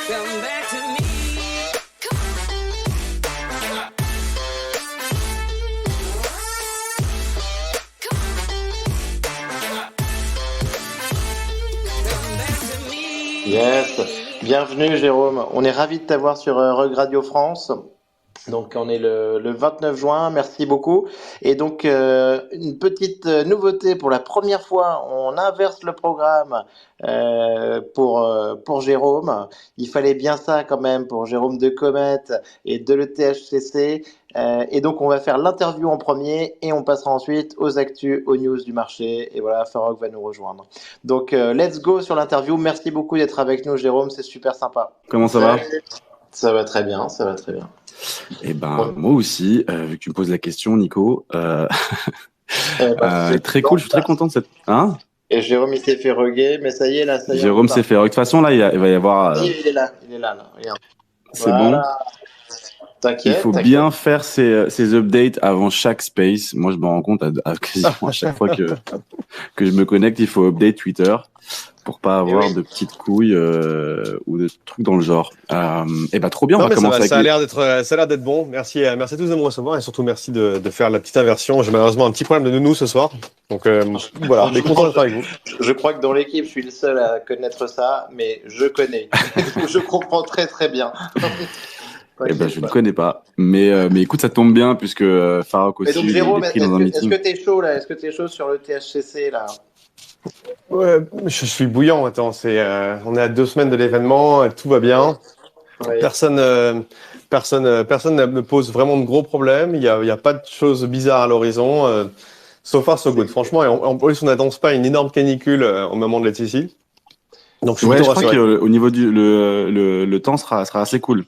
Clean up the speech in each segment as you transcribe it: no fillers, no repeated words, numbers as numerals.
Come back to me. Yes, bienvenue Jérôme. On est ravi de t'avoir sur Rug Radio France. Donc on est le 29 juin, merci beaucoup. Et donc une petite nouveauté pour la première fois, on inverse le programme pour Jérôme. Il fallait bien ça quand même pour Jérôme de Comet et de l'ETHCC. Et donc on va faire l'interview en premier et on passera ensuite aux actus, aux news du marché. Et voilà, Farok va nous rejoindre. Donc let's go sur l'interview. Merci beaucoup d'être avec nous Jérôme, c'est super sympa. Comment ça va ? Ça va très bien, ça va très bien. Eh ben, moi aussi, vu que tu me poses la question, Nico, très cool, je suis très content de cette... Hein ? Et Jérôme, il s'est fait rugger, mais ça y est, là, ça y est. Jérôme s'est fait rugger. De toute façon, là, il va y avoir... Il est là, là, regarde. C'est voilà. Bon. T'inquiète. Il faut bien faire ces updates avant chaque space. Moi, je me rends compte quasiment à chaque fois que je me connecte, il faut update Twitter pour pas avoir de petites couilles ou de trucs dans le genre. Et bah trop bien, non, on va commencer avec ça a l'air d'être bon. Merci à tous de me recevoir et surtout merci de faire la petite inversion. J'ai malheureusement un petit problème de nounou ce soir. Donc voilà, on est content d'être avec vous. Je crois que dans l'équipe, je suis le seul à connaître ça, mais je connais. Je comprends très très bien. Eh ben, je ne connais pas, mais écoute, ça tombe bien puisque Farok aussi donc, Jérôme, est pris dans un meeting. Est-ce que t'es chaud là ? Est-ce que t'es chaud sur le THCC là ? Ouais, je suis bouillant. Attends, on est à 2 semaines de l'événement, tout va bien. Oui. Personne ne me pose vraiment de gros problèmes. Il y a pas de choses bizarres à l'horizon. So far so good. Franchement, et en plus on n'annonce pas une énorme canicule au moment de l'ETC. Donc je crois qu'au niveau du le temps sera assez cool.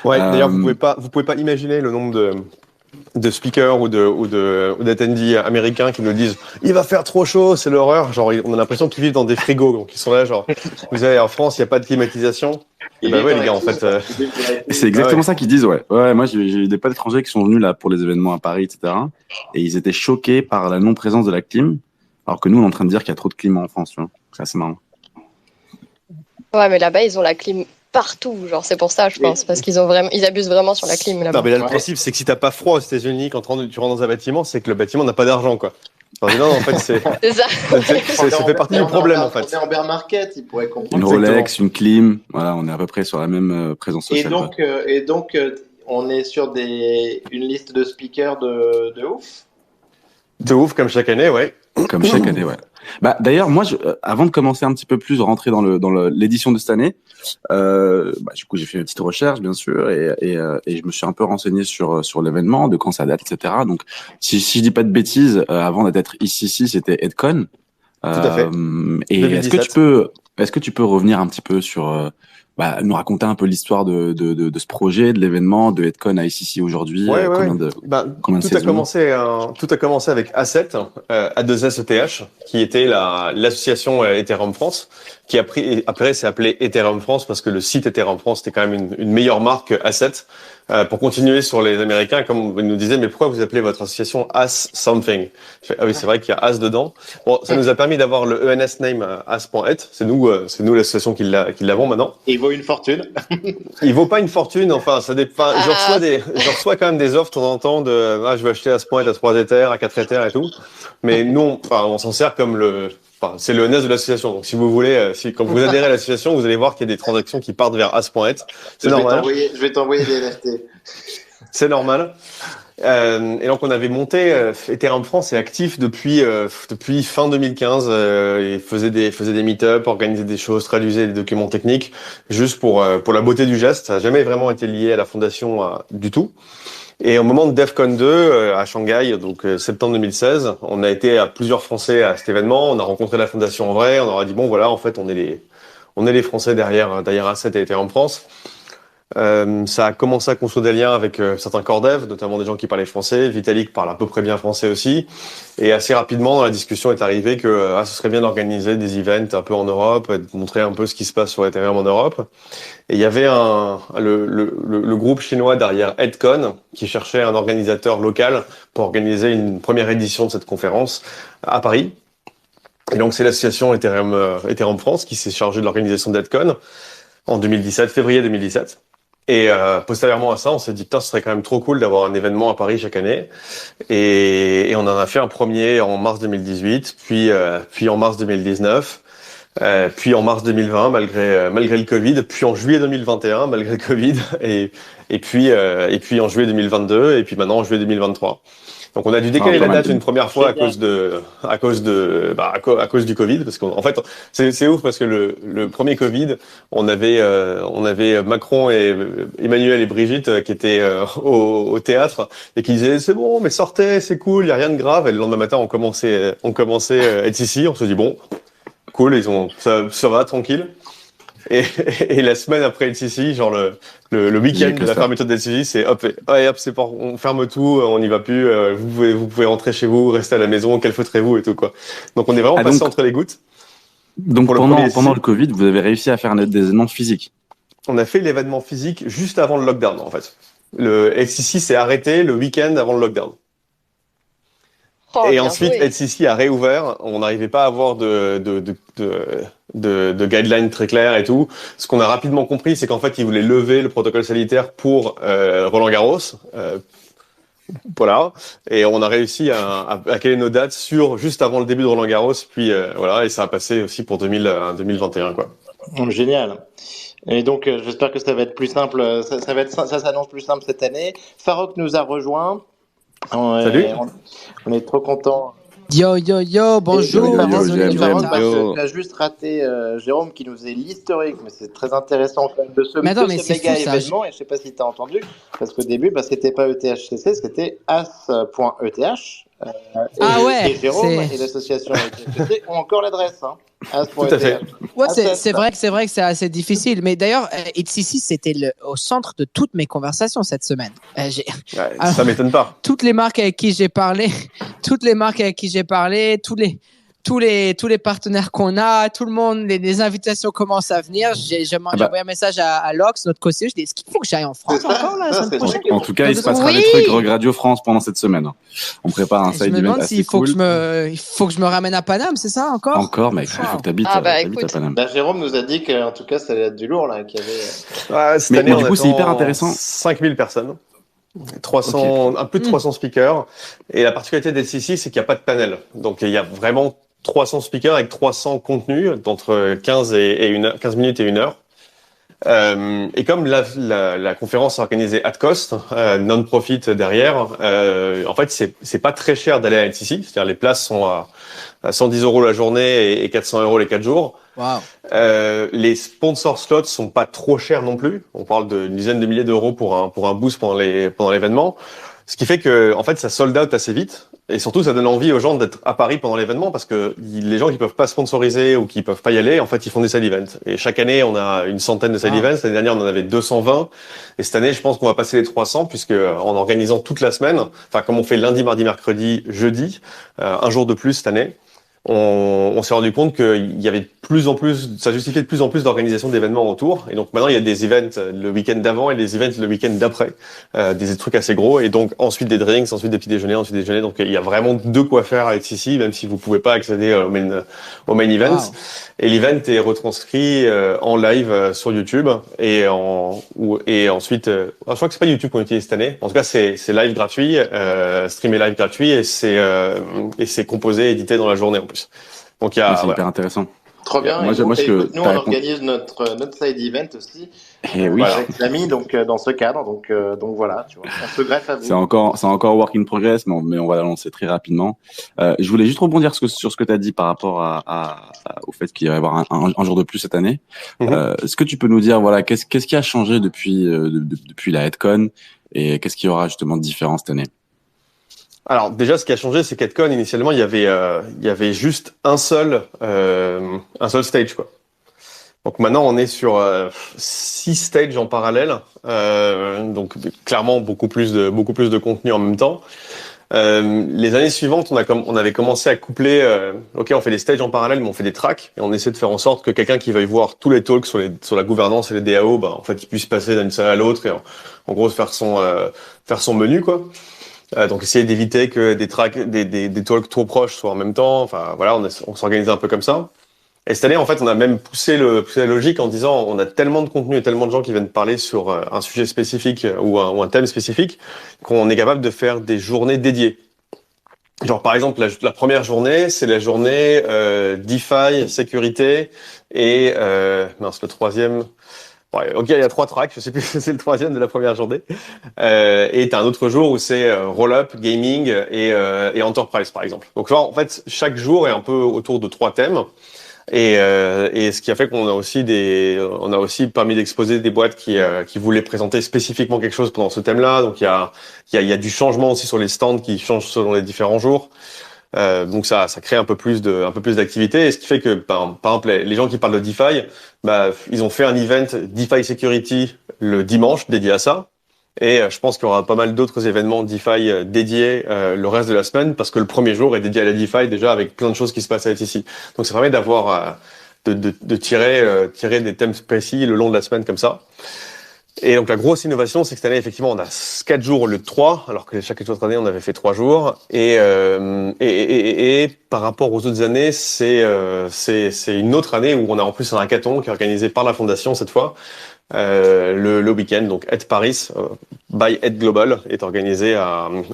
Ouais, d'ailleurs, vous pouvez pas imaginer le nombre de speakers ou d'attendees américains qui nous disent il va faire trop chaud, c'est l'horreur. Genre, on a l'impression qu'ils vivent dans des frigos, donc ils sont là, genre, vous savez, en France, il n'y a pas de climatisation. Et ben ouais, les gars, en fait. C'est exactement ça qu'ils disent, ouais. Ouais, moi, j'ai eu des potes étrangers qui sont venus là pour les événements à Paris, etc. Et ils étaient choqués par la non-présence de la clim, alors que nous, on est en train de dire qu'il y a trop de clim en France, tu vois. C'est assez marrant. Ouais, mais là-bas, ils ont la clim partout, genre c'est pour ça je pense, parce qu'ils abusent vraiment sur la clim là-bas. Non mais là le principe c'est que si t'as pas froid aux États-Unis quand tu rentres dans un bâtiment, c'est que le bâtiment n'a pas d'argent quoi. Enfin, non en fait c'est ça. Ça fait partie du problème en fait. On est en bear market, ils pourraient comprendre. Une Rolex, une clim, voilà, on est à peu près sur la même présence sociale. Et donc on est sur une liste de speakers de ouf. De ouf comme chaque année, ouais. Comme chaque année, ouais. Bah d'ailleurs moi avant de commencer un petit peu plus rentrer dans l'édition de cette année, du coup j'ai fait une petite recherche bien sûr et je me suis un peu renseigné sur l'événement, de quand ça date, etc. Donc si je dis pas de bêtises, avant d'être ici c'était EdCon. Tout à fait. Et 2017. est-ce que tu peux revenir un petit peu sur nous raconter un peu l'histoire de ce projet, de l'événement, de EdCon à ICC aujourd'hui. Ouais. Combien de saisons ? Tout a commencé avec A7, A2SETH, qui était l'association Ethereum France, qui après s'est appelé Ethereum France parce que le site Ethereum France était quand même une meilleure marque que A7. Pour continuer sur les Américains, comme ils nous disaient, mais pourquoi vous appelez votre association As Something ? Ah oui, c'est vrai qu'il y a As dedans. Bon, ça nous a permis d'avoir le ENS name As.et. C'est nous l'association qui l'avons maintenant. Et il vaut une fortune. Il vaut pas une fortune, enfin, ça dépend. Je reçois quand même des offres de temps en temps je veux acheter As.et à 3 Ethers, à 4 Ethers et tout. Mais nous, on s'en sert comme c'est le NS de l'association. Donc, si vous voulez, quand vous adhérez à l'association, vous allez voir qu'il y a des transactions qui partent vers As.et. C'est normal. Je vais t'envoyer des NFT. C'est normal. Et donc, on avait monté Ethereum France est actif depuis fin 2015. Il faisait des meet-up, organisait des choses, traduisait des documents techniques, juste pour la beauté du geste. Ça n'a jamais vraiment été lié à la fondation du tout. Et au moment de DEFCON 2 à Shanghai, donc septembre 2016, on a été à plusieurs Français à cet événement. On a rencontré la fondation en vrai. On leur a dit bon voilà, en fait, on est les Français derrière A7 et Ethereum France. Ça a commencé à construire des liens avec certains corps dev, notamment des gens qui parlaient français. Vitalik parle à peu près bien français aussi. Et assez rapidement, dans la discussion est arrivé que ce serait bien d'organiser des events un peu en Europe, et de montrer un peu ce qui se passe sur Ethereum en Europe. Et il y avait le groupe chinois derrière EdCon qui cherchait un organisateur local pour organiser une première édition de cette conférence à Paris. Et donc c'est l'association Ethereum France qui s'est chargée de l'organisation de l'ETHCON en 2017, février 2017. Et postérieurement à ça, on s'est dit putain, ce serait quand même trop cool d'avoir un événement à Paris chaque année. Et on en a fait un premier en mars 2018, puis en mars 2019. Puis en mars 2020 malgré le Covid, puis en juillet 2021 malgré le Covid et puis en juillet 2022 et puis maintenant en juillet 2023. Donc on a dû décaler la date une première fois à cause du Covid parce qu'en fait c'est ouf parce que le premier Covid, on avait Macron et Emmanuel et Brigitte qui étaient au théâtre et qui disaient c'est bon mais sortez, c'est cool, il y a rien de grave et le lendemain matin on commençait être ici, on se dit bon cool, ça va, tranquille. Et la semaine après LCC, genre le week-end de la fermeture de LCC, c'est hop, c'est on ferme tout, on n'y va plus, vous pouvez rentrer chez vous, rester à la maison, calfeutrez-vous et tout, quoi. Donc on est vraiment passé entre les gouttes. Donc pendant le Covid, vous avez réussi à faire des événements physiques? On a fait l'événement physique juste avant le lockdown, en fait. Le LCC s'est arrêté le week-end avant le lockdown. Et ensuite, LCC a réouvert. On n'arrivait pas à avoir de guidelines très claires et tout. Ce qu'on a rapidement compris, c'est qu'en fait, ils voulaient lever le protocole sanitaire pour Roland-Garros. Voilà. Et on a réussi à caler nos dates juste avant le début de Roland-Garros. Puis voilà, et ça a passé aussi pour 2021, quoi. Génial. Et donc, j'espère que ça va être plus simple. Ça s'annonce plus simple cette année. Farok nous a rejoint. Salut. On est trop content. Yo, bonjour. Tu as juste raté Jérôme qui nous faisait l'historique, mais c'est très intéressant quand même de ce méga événement. Et je ne sais pas si tu as entendu, parce qu'au début, c'était pas ETHCC, c'était as.eth. Et Jérôme et l'association ETHCC ont encore l'adresse. Tout à fait. Ouais, c'est vrai que c'est assez difficile. Mais d'ailleurs, ETHCC, c'était au centre de toutes mes conversations cette semaine. Ça m'étonne pas. Toutes les marques avec qui j'ai parlé, tous les partenaires qu'on a, tout le monde, les invitations commencent à venir. J'ai envoyé un message à Lox, notre conseiller. Je dis, est-ce qu'il faut que j'aille en France encore la semaine prochaine? En tout cas, il se passera des trucs Rug Radio France pendant cette semaine. On prépare un side event. Je me demande s'il faut que je me ramène à Paname, c'est ça encore? Encore, mais il faut que tu habites à Paname. Jérôme nous a dit qu'en tout cas, ça allait être du lourd là, qu'il y avait. Cette année, du coup, c'est hyper intéressant. 5000 personnes. 300, un peu de 300 speakers. Et la particularité d'LCC, c'est qu'il n'y a pas de panel. Donc, il y a vraiment 300 speakers avec 300 contenus d'entre 15 minutes et 1 heure. Et comme la conférence est organisée at cost, non-profit derrière, en fait, c'est pas très cher d'aller à LCC. C'est-à-dire, les places sont à 110 € la journée et 400 € les 4 jours. Wow. Les sponsor slots sont pas trop chers non plus. On parle d'une dizaine de milliers d'euros pour un boost pendant l'événement. Ce qui fait que, en fait, ça sold out assez vite. Et surtout, ça donne envie aux gens d'être à Paris pendant l'événement parce que les gens qui peuvent pas sponsoriser ou qui peuvent pas y aller, en fait, ils font des side events. Et chaque année, on a une centaine de side events. L'année dernière, on en avait 220. Et cette année, je pense qu'on va passer les 300 puisque en organisant toute la semaine, enfin, comme on fait lundi, mardi, mercredi, jeudi, un jour de plus cette année, on s'est rendu compte qu'il y avait de plus en plus, ça justifiait de plus en plus d'organisation d'événements autour. Et donc maintenant, il y a des events le week-end d'avant et des events le week-end d'après, des trucs assez gros. Et donc ensuite des drinks, ensuite des petits déjeuners, ensuite des déjeuners. Donc il y a vraiment de quoi faire à LCC, même si vous pouvez pas accéder au main event. Wow. Et l'event est retranscrit en live sur YouTube et ensuite, je crois que c'est pas YouTube qu'on utilise cette année. En tout cas, c'est live gratuit, streamé live gratuit et c'est composé, édité dans la journée en plus. Donc c'est hyper intéressant. Trop bien. Nous, on organise notre side event aussi avec l'ami, donc dans ce cadre. Donc voilà, tu vois, on se greffe à vous. C'est encore work in progress, mais on va la lancer très rapidement. Je voulais juste rebondir sur ce que tu as dit par rapport au fait qu'il va y avoir un jour de plus cette année. Est-ce que tu peux nous dire, voilà, qu'est-ce qui a changé depuis la ETHCON et qu'est-ce qu'il y aura justement de différent cette année? Alors déjà, ce qui a changé, c'est qu'ETHCON initialement, il y avait juste un seul stage, quoi. Donc maintenant, on est sur 6 stages en parallèle, donc clairement beaucoup plus de contenu en même temps. Les années suivantes, on avait commencé à coupler. Ok, on fait des stages en parallèle, mais on fait des tracks et on essaie de faire en sorte que quelqu'un qui veuille voir tous les talks sur la gouvernance et les DAO, en fait, il puisse passer d'une salle à l'autre et en gros faire son menu, quoi. Donc essayer d'éviter que des talks trop proches soient en même temps. Enfin voilà, on s'organise un peu comme ça. Et cette année, en fait, on a même poussé la logique en disant on a tellement de contenu et tellement de gens qui viennent parler sur un sujet spécifique ou un thème spécifique qu'on est capable de faire des journées dédiées. Genre par exemple la première journée, c'est la journée DeFi, sécurité et le troisième. Ouais, ok, il y a 3 tracks, je sais plus si c'est le troisième de la première journée. Et t'as un autre jour où c'est roll-up, gaming et enterprise par exemple. Donc là, en fait, chaque jour est un peu autour de 3 thèmes. Et ce qui a fait qu'on a aussi permis d'exposer des boîtes qui voulaient présenter spécifiquement quelque chose pendant ce thème-là. Donc il y a du changement aussi sur les stands qui changent selon les différents jours. Donc ça crée un peu plus d'activité, et ce qui fait que par exemple les gens qui parlent de DeFi, ils ont fait un event DeFi Security le dimanche dédié à ça. Et je pense qu'il y aura pas mal d'autres événements DeFi dédiés le reste de la semaine, parce que le premier jour est dédié à la DeFi déjà, avec plein de choses qui se passent à ITC. Donc ça permet d'avoir de tirer des thèmes précis le long de la semaine comme ça. Et donc la grosse innovation, c'est que cette année effectivement on a 4 jours au lieu de 3, alors que chaque autre année on avait fait 3 jours. Et par rapport aux autres années, c'est une autre année où on a en plus un hackathon qui est organisé par la fondation cette fois. Le week-end, donc Ed Paris by Ed Global est organisé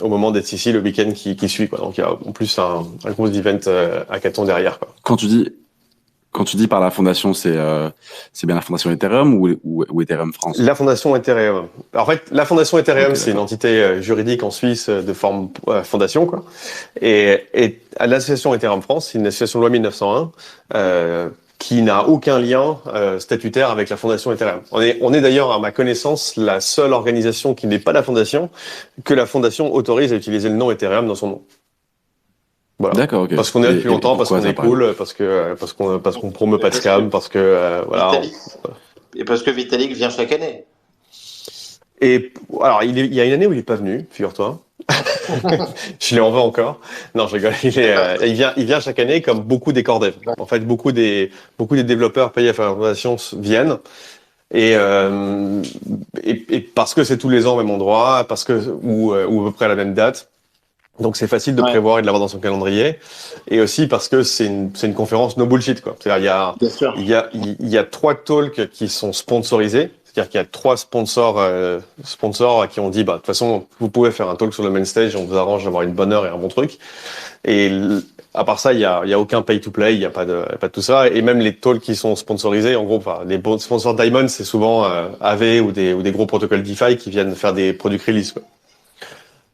au moment d'être ici le week-end qui suit, quoi. Donc il y a en plus un gros event hackathon derrière, quoi. Quand tu dis par la fondation, c'est bien la fondation Ethereum ou Ethereum France? La fondation Ethereum. En fait, la fondation Ethereum, c'est une entité juridique en Suisse de forme fondation, quoi. Et l'association Ethereum France, c'est une association loi 1901 qui n'a aucun lien statutaire avec la fondation Ethereum. On est d'ailleurs, à ma connaissance, la seule organisation qui n'est pas la fondation, que la fondation autorise à utiliser le nom Ethereum dans son nom. Voilà. D'accord, ok. Parce qu'on est là depuis longtemps, parce qu'on est cool, parce qu'on promeut pas de scam, parce que voilà. Et parce que Vitalik vient chaque année. Et alors, il y a une année où il est pas venu, figure-toi. Je l'en veux encore. Non, je rigole. Il vient chaque année, comme beaucoup des core devs. En fait, beaucoup des développeurs payés à la fondation viennent. Et parce que c'est tous les ans au même endroit, ou à peu près à la même date. Donc c'est facile de prévoir et de l'avoir dans son calendrier. Et aussi parce que c'est une conférence no bullshit, quoi. C'est-à-dire, il y a 3 talks qui sont sponsorisés. C'est-à-dire qu'il y a 3 sponsors qui ont dit, de toute façon, vous pouvez faire un talk sur le main stage, on vous arrange d'avoir une bonne heure et un bon truc. Et à part ça, il y a aucun pay to play, il y a pas de tout ça. Et même les talks qui sont sponsorisés, en gros, les sponsors Diamond, c'est souvent AV ou des gros protocoles DeFi qui viennent faire des product release, quoi.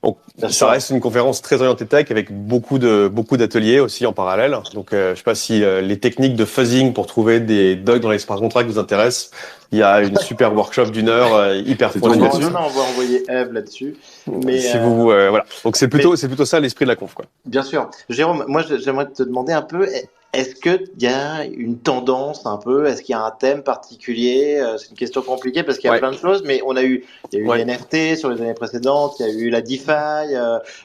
Donc, ça reste une conférence très orientée tech avec beaucoup d'ateliers aussi en parallèle. Donc, je sais pas si les techniques de fuzzing pour trouver des bugs dans les smart contracts vous intéressent. Il y a une super workship d'1 heure hyper fournie là-dessus. Non, on va envoyer Eve là-dessus. Mais si vous voilà. Donc c'est plutôt ça l'esprit de la conf, quoi. Bien sûr. Jérôme, moi j'aimerais te demander un peu, est-ce qu'il y a une tendance un peu, est-ce qu'il y a un thème particulier? C'est une question compliquée parce qu'il y a plein de choses, mais il y a eu les NFT sur les années précédentes, il y a eu la DeFi.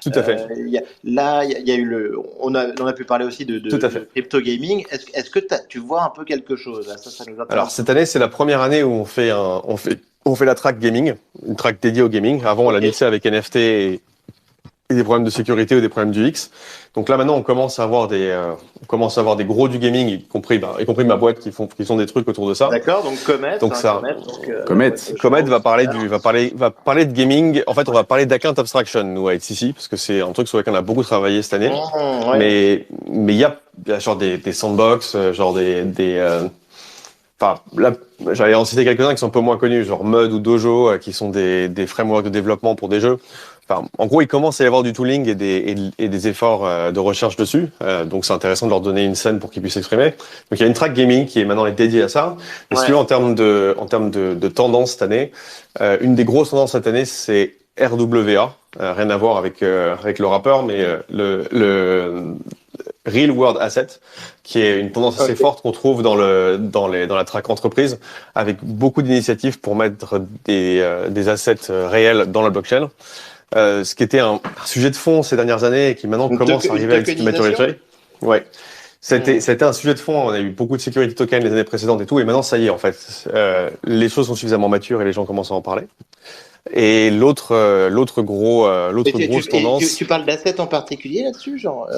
Tout à fait. Il y a eu on a pu parler aussi de crypto gaming. Est-ce que tu vois un peu quelque chose là? Ça nous intéresse. Alors cette année, c'est la première année où on fait la track gaming, une track dédiée au gaming. Avant, on l'a mixé avec NFT et des problèmes de sécurité ou des problèmes du X. Donc là, maintenant, on commence à avoir des gros du gaming, y compris ma boîte qui sont des trucs autour de ça. D'accord. Donc Comet. Comet va parler de gaming. En fait, on va parler d'account abstraction, nous, à HCC, parce que c'est un truc sur lequel on a beaucoup travaillé cette année. Mais il y a genre des sandbox, genre là, j'allais en citer quelques-uns qui sont un peu moins connus, genre Mud ou Dojo, qui sont des frameworks de développement pour des jeux. Enfin, en gros, il commence à y avoir du tooling et des efforts de recherche dessus. Donc, c'est intéressant de leur donner une scène pour qu'ils puissent s'exprimer. Donc, il y a une track gaming qui est maintenant dédiée à ça. Mais si tu veux, en termes de tendance cette année, une des grosses tendances cette année, c'est RWA. Rien à voir avec le rappeur, mais le Real World Asset, qui est une tendance assez forte qu'on trouve dans la track entreprise, avec beaucoup d'initiatives pour mettre des assets réels dans la blockchain. Ce qui était un sujet de fond ces dernières années et qui maintenant commence à arriver avec cette maturité. Ouais. C'était un sujet de fond. On a eu beaucoup de security tokens les années précédentes et tout. Et maintenant, ça y est, en fait. Les choses sont suffisamment matures et les gens commencent à en parler. Et l'autre grosse tendance. Tu parles d'assets en particulier là-dessus, genre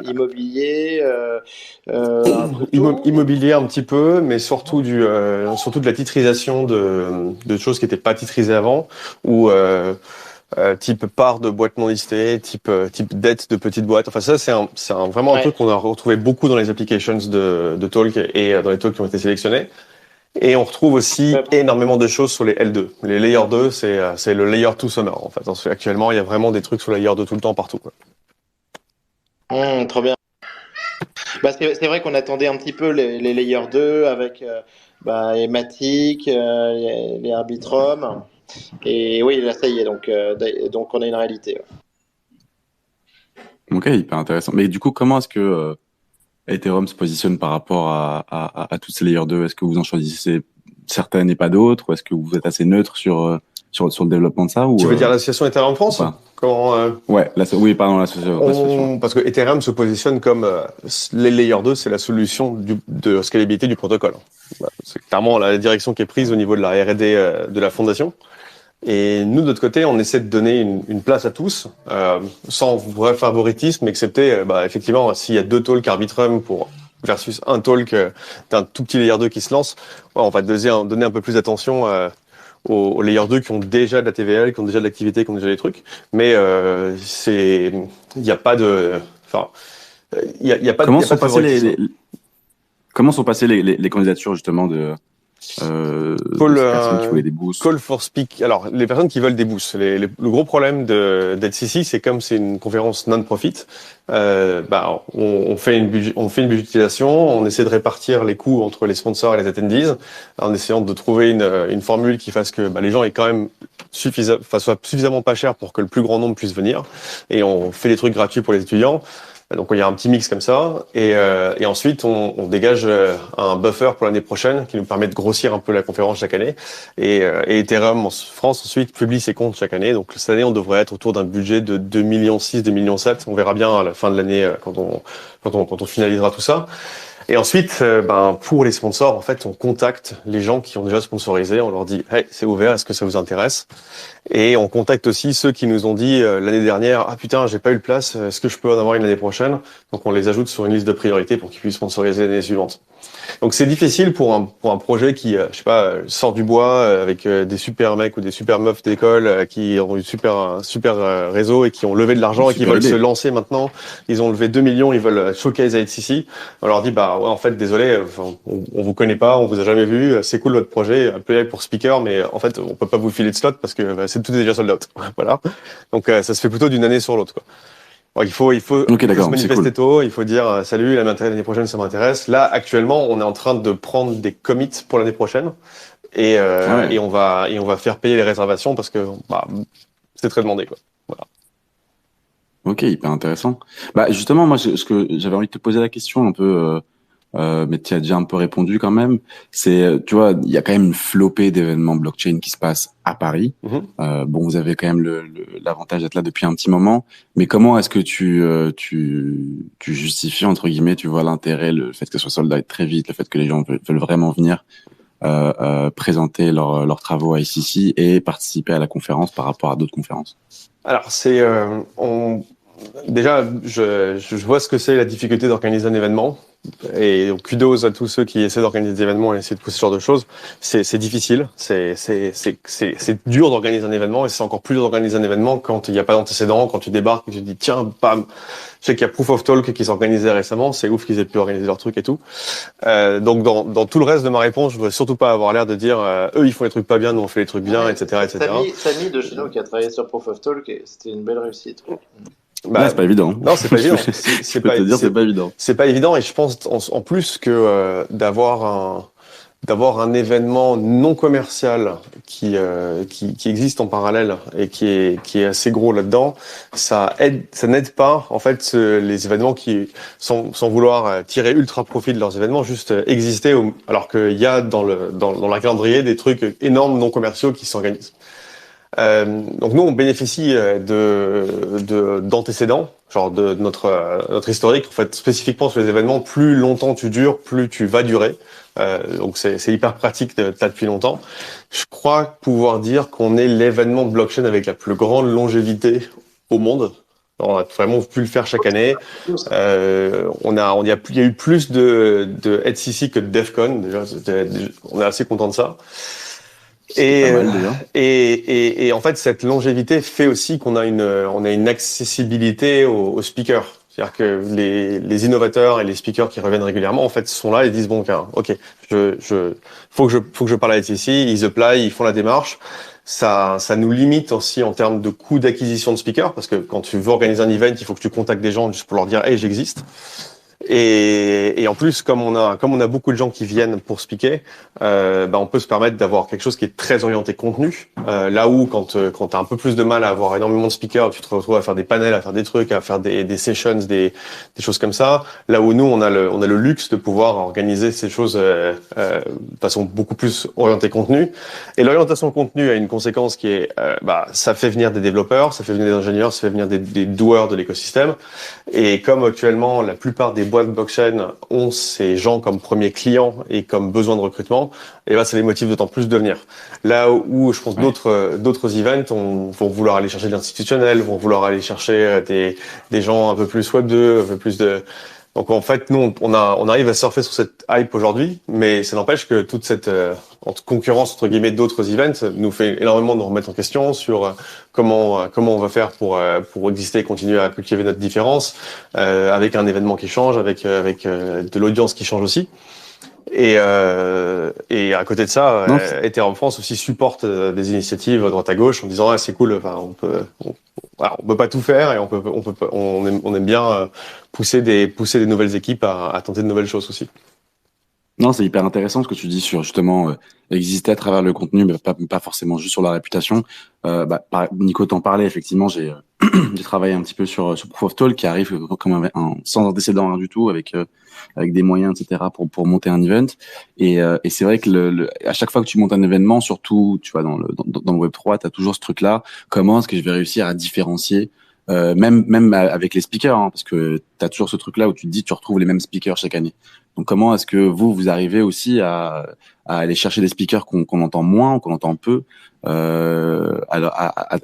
immobilier, un peu tout. Immobilier un petit peu, mais surtout surtout de la titrisation de choses qui n'étaient pas titrisées avant, ou type part de boîtes non listées, type dette de petites boîtes. Enfin ça c'est vraiment un truc qu'on a retrouvé beaucoup dans les applications de Talk et dans les talks qui ont été sélectionnés. Et on retrouve aussi énormément de choses sur les L2. Les Layer 2, c'est le Layer 2 Summer, en fait. Actuellement, il y a vraiment des trucs sur Layer 2 tout le temps, partout, quoi. Trop bien. C'est vrai qu'on attendait un petit peu les Layer 2 avec Ematic, les Arbitrum. Et oui, là, ça y est. Donc on a une réalité. Ok, hyper intéressant. Mais du coup, comment est-ce que Ethereum se positionne par rapport à tous ces layers 2? Est-ce que vous en choisissez certaines et pas d'autres? Ou est-ce que vous êtes assez neutre sur le développement de ça? Tu veux dire l'association Ethereum France? Ouais, l'association. Parce que Ethereum se positionne comme les layer 2, c'est la solution de scalabilité du protocole. C'est clairement la direction qui est prise au niveau de la R&D de la fondation. Et nous, de notre côté, on essaie de donner une place à tous, sans vrai favoritisme, excepté, effectivement, s'il y a 2 talks Arbitrum versus un talk d'un tout petit layer 2 qui se lance, on va donner un peu plus d'attention aux layer 2 qui ont déjà de la TVL, qui ont déjà de l'activité, qui ont déjà des trucs. Mais il n'y a pas de, Comment sont passées les candidatures justement de personnes qui voulaient des boosts? Call for speak. Alors, les personnes qui veulent des boosts. Le gros problème d'HCC, c'est comme c'est une conférence non-profit, on fait une budgétisation, on essaie de répartir les coûts entre les sponsors et les attendees, en essayant de trouver une formule qui fasse que les gens aient quand même soient suffisamment pas chers pour que le plus grand nombre puisse venir. Et on fait des trucs gratuits pour les étudiants. Donc il y a un petit mix comme ça, et ensuite on dégage un buffer pour l'année prochaine qui nous permet de grossir un peu la conférence chaque année. Et Ethereum en France ensuite publie ses comptes chaque année. Donc cette année on devrait être autour d'un budget de 2,6 millions, 2,7 millions. On verra bien à la fin de l'année quand on finalisera tout ça. Et ensuite, pour les sponsors, en fait, on contacte les gens qui ont déjà sponsorisé. On leur dit, hey, c'est ouvert, est-ce que ça vous intéresse? Et on contacte aussi ceux qui nous ont dit l'année dernière, ah putain, j'ai pas eu de place, est-ce que je peux en avoir une l'année prochaine? Donc on les ajoute sur une liste de priorité pour qu'ils puissent sponsoriser l'année suivante. Donc c'est difficile pour un projet qui, sort du bois avec des super mecs ou des super meufs d'école qui ont eu un super réseau et qui ont levé de l'argent et qui veulent se lancer maintenant. Ils ont levé 2 millions, ils veulent showcase à HCC. On leur dit, en fait, désolé, on vous connaît pas, on vous a jamais vu, c'est cool votre projet, appelez pour speaker, mais en fait, on peut pas vous filer de slot parce que tout est déjà sold out. Voilà. Donc ça se fait plutôt d'une année sur l'autre, quoi. Bon, il faut se manifester tôt, il faut dire salut, l'année prochaine ça m'intéresse. Là actuellement, on est en train de prendre des commits pour l'année prochaine et on va faire payer les réservations parce que c'est très demandé, quoi. Voilà. Ok, hyper intéressant. Justement, moi, ce que j'avais envie de te poser la question un peu, mais tu as déjà un peu répondu quand même. C'est, tu vois, il y a quand même une flopée d'événements blockchain qui se passent à Paris. Mm-hmm. Vous avez quand même l'avantage d'être là depuis un petit moment. Mais comment est-ce que tu justifies entre guillemets, tu vois, l'intérêt, le fait que ce soit sold out très vite, le fait que les gens veulent vraiment venir présenter leurs travaux à ICC et participer à la conférence par rapport à d'autres conférences? Alors déjà, je vois ce que c'est la difficulté d'organiser un événement. Et donc, kudos à tous ceux qui essaient d'organiser des événements et essaient de pousser ce genre de choses. C'est difficile, c'est dur d'organiser un événement et c'est encore plus dur d'organiser un événement quand il n'y a pas d'antécédent, quand tu débarques et tu te dis tiens, bam, je sais qu'il y a Proof of Talk qui s'organisait récemment, c'est ouf qu'ils aient pu organiser leur truc et tout. Donc dans tout le reste de ma réponse, je voudrais surtout pas avoir l'air de dire eux ils font les trucs pas bien, nous on fait les trucs bien, etc. Samy de chez nous qui a travaillé sur Proof of Talk, c'était une belle réussite. C'est pas évident. Non, c'est pas évident. C'est pas évident. C'est pas évident et je pense en plus que d'avoir un événement non commercial qui existe en parallèle et qui est assez gros là-dedans, ça n'aide pas en fait les événements qui sans vouloir tirer ultra profit de leurs événements, juste exister alors qu'il y a dans la calendrier des trucs énormes non commerciaux qui s'organisent. Donc nous, on bénéficie d'antécédents, genre de notre historique. En fait, spécifiquement sur les événements, plus longtemps tu dures, plus tu vas durer. Donc c'est hyper pratique de ça depuis longtemps. Je crois pouvoir dire qu'on est l'événement blockchain avec la plus grande longévité au monde. On a vraiment pu le faire chaque année. Il y a eu plus de HCC que de DEFCON. Déjà, on est assez content de ça. Et en fait, cette longévité fait aussi qu'on a une accessibilité aux speakers. C'est-à-dire que les innovateurs et les speakers qui reviennent régulièrement, en fait, sont là et disent bon, ok, faut que je parle à HCC, ils apply, ils font la démarche. Ça nous limite aussi en termes de coût d'acquisition de speakers, parce que quand tu veux organiser un event, il faut que tu contactes des gens juste pour leur dire hey, j'existe. Et en plus, comme on a beaucoup de gens qui viennent pour speaker, on peut se permettre d'avoir quelque chose qui est très orienté contenu. Là où quand t'as un peu plus de mal à avoir énormément de speakers, tu te retrouves à faire des panels, à faire des trucs, à faire des sessions, des choses comme ça. Là où nous on a le luxe de pouvoir organiser ces choses de façon beaucoup plus orientée contenu. Et l'orientation contenu a une conséquence qui est ça fait venir des développeurs, ça fait venir des ingénieurs, ça fait venir des doueurs de l'écosystème. Et comme actuellement la plupart des boîtes blockchain ont ces gens comme premiers clients et comme besoin de recrutement, et ça les motive d'autant plus de venir. Là où je pense d'autres events vont vouloir aller chercher de l'institutionnel, vont vouloir aller chercher des gens un peu plus web 2, un peu plus de... Donc en fait, nous, on arrive à surfer sur cette hype aujourd'hui, mais ça n'empêche que toute cette concurrence entre guillemets d'autres events nous fait énormément nous remettre en question sur comment on va faire pour exister et continuer à cultiver notre différence avec un événement qui change, avec de l'audience qui change aussi. Et à côté de ça, Ethereum France aussi supporte des initiatives à droite à gauche en disant c'est cool, on peut pas tout faire et on aime bien pousser des nouvelles équipes à tenter de nouvelles choses aussi. Non, c'est hyper intéressant ce que tu dis sur justement exister à travers le contenu, mais pas forcément juste sur la réputation. Nico t'en parlait, effectivement, j'ai travaillé un petit peu sur Proof of Talk qui arrive comme sans antécédent rien du tout, avec des moyens, etc. pour monter un event. Et c'est vrai que à chaque fois que tu montes un événement, surtout tu vois dans le Web3, t'as toujours ce truc-là. Comment est-ce que je vais réussir à différencier même avec les speakers, parce que t'as toujours ce truc-là où tu te dis tu retrouves les mêmes speakers chaque année. Donc comment est-ce que vous arrivez aussi à aller chercher des speakers qu'on entend moins, qu'on entend peu,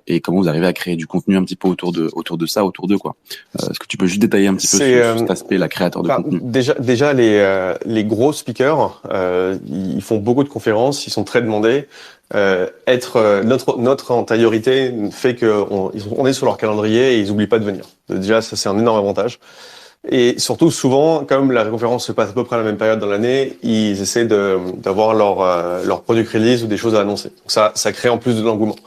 et comment vous arrivez à créer du contenu un petit peu autour de ça, autour d'eux, quoi. Est-ce que tu peux juste détailler un petit peu sur cet aspect, la créateur de contenu? Déjà les gros speakers, ils font beaucoup de conférences, ils sont très demandés. Notre antériorité fait que on est sur leur calendrier et ils oublient pas de venir. Déjà, ça c'est un énorme avantage. Et surtout, souvent, comme la conférence se passe à peu près à la même période dans l'année, ils essaient d'avoir leur product release ou des choses à annoncer. Donc ça crée en plus de l'engouement.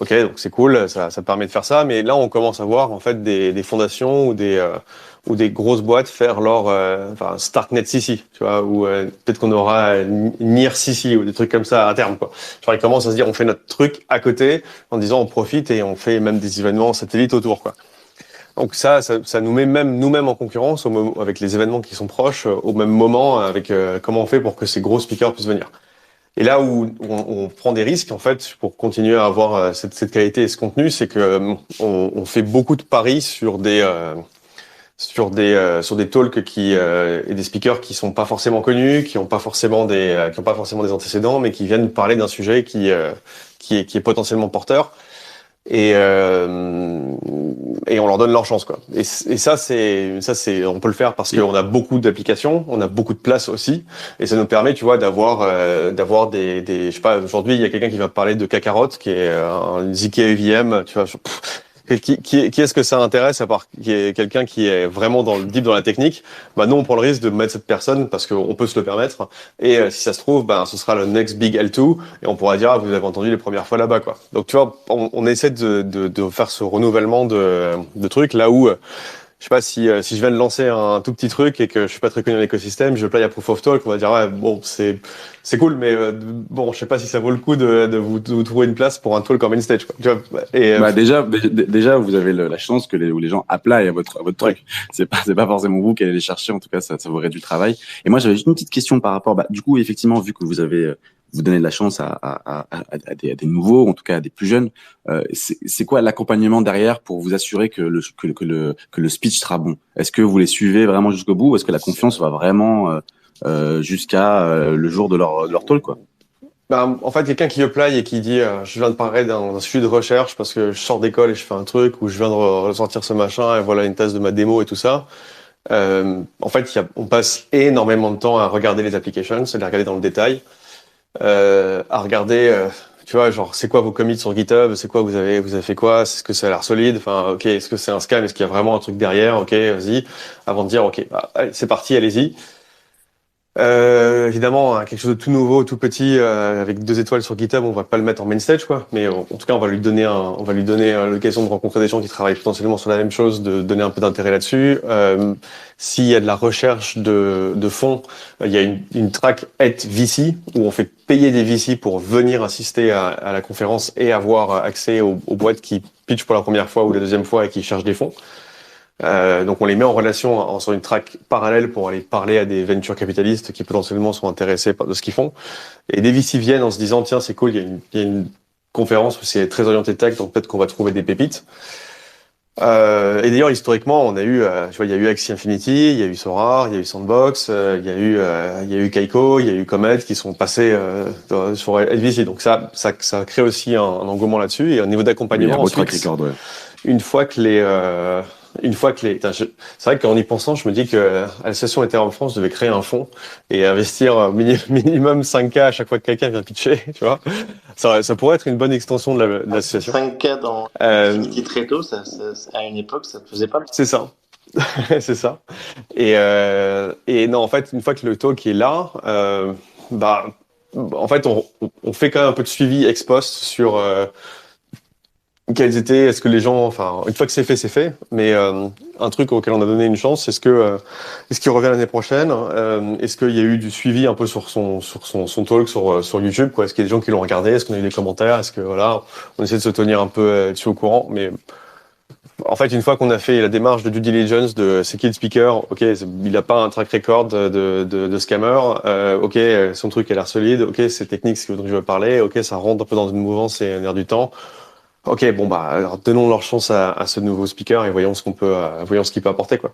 Ok, donc c'est cool, ça permet de faire ça. Mais là, on commence à voir en fait des fondations ou des grosses boîtes faire leur Starknet CC, tu vois, ou peut-être qu'on aura NIR CC ou des trucs comme ça à terme, quoi. Genre ils commencent à se dire on fait notre truc à côté en disant on profite et on fait même des événements satellites autour, quoi. Donc ça nous met même nous-mêmes en concurrence avec les événements qui sont proches au même moment, avec comment on fait pour que ces gros speakers puissent venir. Et là où on prend des risques en fait pour continuer à avoir cette qualité et ce contenu, c'est que on fait beaucoup de paris sur des talks et des speakers qui sont pas forcément connus, qui ont pas forcément des antécédents, mais qui viennent parler d'un sujet qui est potentiellement porteur. Et on leur donne leur chance, quoi. Et ça c'est on peut le faire parce qu'on a beaucoup d'applications, on a beaucoup de place aussi, et ça nous permet, tu vois, d'avoir des je sais pas, aujourd'hui il y a quelqu'un qui va parler de Kakarot qui est un ZK EVM, tu vois. Qui est-ce que ça intéresse à part qui est quelqu'un qui est vraiment deep dans la technique? Nous on prend le risque de mettre cette personne parce qu'on peut se le permettre, et si ça se trouve ce sera le next big L2 et on pourra dire vous avez entendu les premières fois là-bas, quoi. Donc tu vois, on essaie de faire ce renouvellement de trucs là où je sais pas si je viens de lancer un tout petit truc et que je suis pas très connu dans l'écosystème, je play à Proof of Talk, on va dire ouais bon c'est cool, mais bon je sais pas si ça vaut le coup de vous trouver une place pour un talk en main stage, quoi. Tu vois, et déjà vous avez la chance que les gens apply à votre truc. C'est pas forcément vous qui allez les chercher, en tout cas ça vous réduit le travail. Et moi j'avais juste une petite question par rapport du coup effectivement vu que vous avez vous donnez de la chance à des nouveaux, en tout cas à des plus jeunes. C'est quoi l'accompagnement derrière pour vous assurer que le speech sera bon? Est-ce que vous les suivez vraiment jusqu'au bout ou est-ce que la confiance va vraiment jusqu'à le jour de leur talk, quoi? En fait, quelqu'un qui apply et qui dit je viens de parler d'un sujet de recherche parce que je sors d'école et je fais un truc, ou je viens de ressortir ce machin et voilà une tasse de ma démo et tout ça. En fait, on passe énormément de temps à regarder les applications, à les regarder dans le détail, à regarder, tu vois, genre c'est quoi vos commits sur GitHub, c'est quoi vous avez fait quoi, est-ce que ça a l'air solide, enfin ok, est-ce que c'est un scam, est-ce qu'il y a vraiment un truc derrière, ok, vas-y, avant de dire ok, bah, allez, c'est parti, allez-y. Évidemment, hein, quelque chose de tout nouveau, tout petit, avec 2 étoiles sur GitHub, on va pas le mettre en main stage, quoi. Mais en tout cas, on va lui donner l'occasion de rencontrer des gens qui travaillent potentiellement sur la même chose, de donner un peu d'intérêt là-dessus. S'il y a de la recherche de fonds, il y a une track @VC où on fait payer des VC pour venir assister à la conférence et avoir accès aux boîtes qui pitchent pour la première fois ou la deuxième fois et qui cherchent des fonds. Donc on les met en relation sur une track parallèle pour aller parler à des venture capitalistes qui potentiellement sont intéressés de ce qu'ils font. Et des VC viennent en se disant tiens c'est cool, il y a une conférence où c'est très orienté tech, donc peut-être qu'on va trouver des pépites. Et d'ailleurs historiquement on a eu, tu vois, il y a eu Axie Infinity, il y a eu Sora, il y a eu Sandbox, il y a eu Kaiko, il y a eu Comet qui sont passés sur VC. Donc ça crée aussi un engouement là-dessus. Et au niveau d'accompagnement, une fois que les, c'est vrai qu'en y pensant, je me dis que l'association Ethereum France devait créer un fonds et investir minimum 5K à chaque fois que quelqu'un vient pitcher, tu vois. Ça pourrait être une bonne extension de l'association. 5K dans Infinity très tôt, à une époque, ça ne faisait pas. C'est ça. C'est ça. Et non, en fait, une fois que le talk est là, en fait, on fait quand même un peu de suivi ex post sur quels étaient, est-ce que les gens, enfin, une fois que c'est fait, mais un truc auquel on a donné une chance, est-ce qu'il revient l'année prochaine, est-ce qu'il y a eu du suivi un peu sur son talk sur YouTube, quoi, est-ce qu'il y a des gens qui l'ont regardé, est-ce qu'on a eu des commentaires, est-ce que voilà, on essaie de se tenir un peu dessus au courant, mais en fait, une fois qu'on a fait la démarche de due diligence de c'est qui le speaker, ok, il a pas un track record de scammer, ok, son truc a l'air solide, ok, c'est technique, c'est ce dont je veux parler, ok, ça rentre un peu dans une mouvance et un air du temps. Ok, bon bah alors donnons leur chance à ce nouveau speaker et voyons ce qu'il peut apporter, quoi.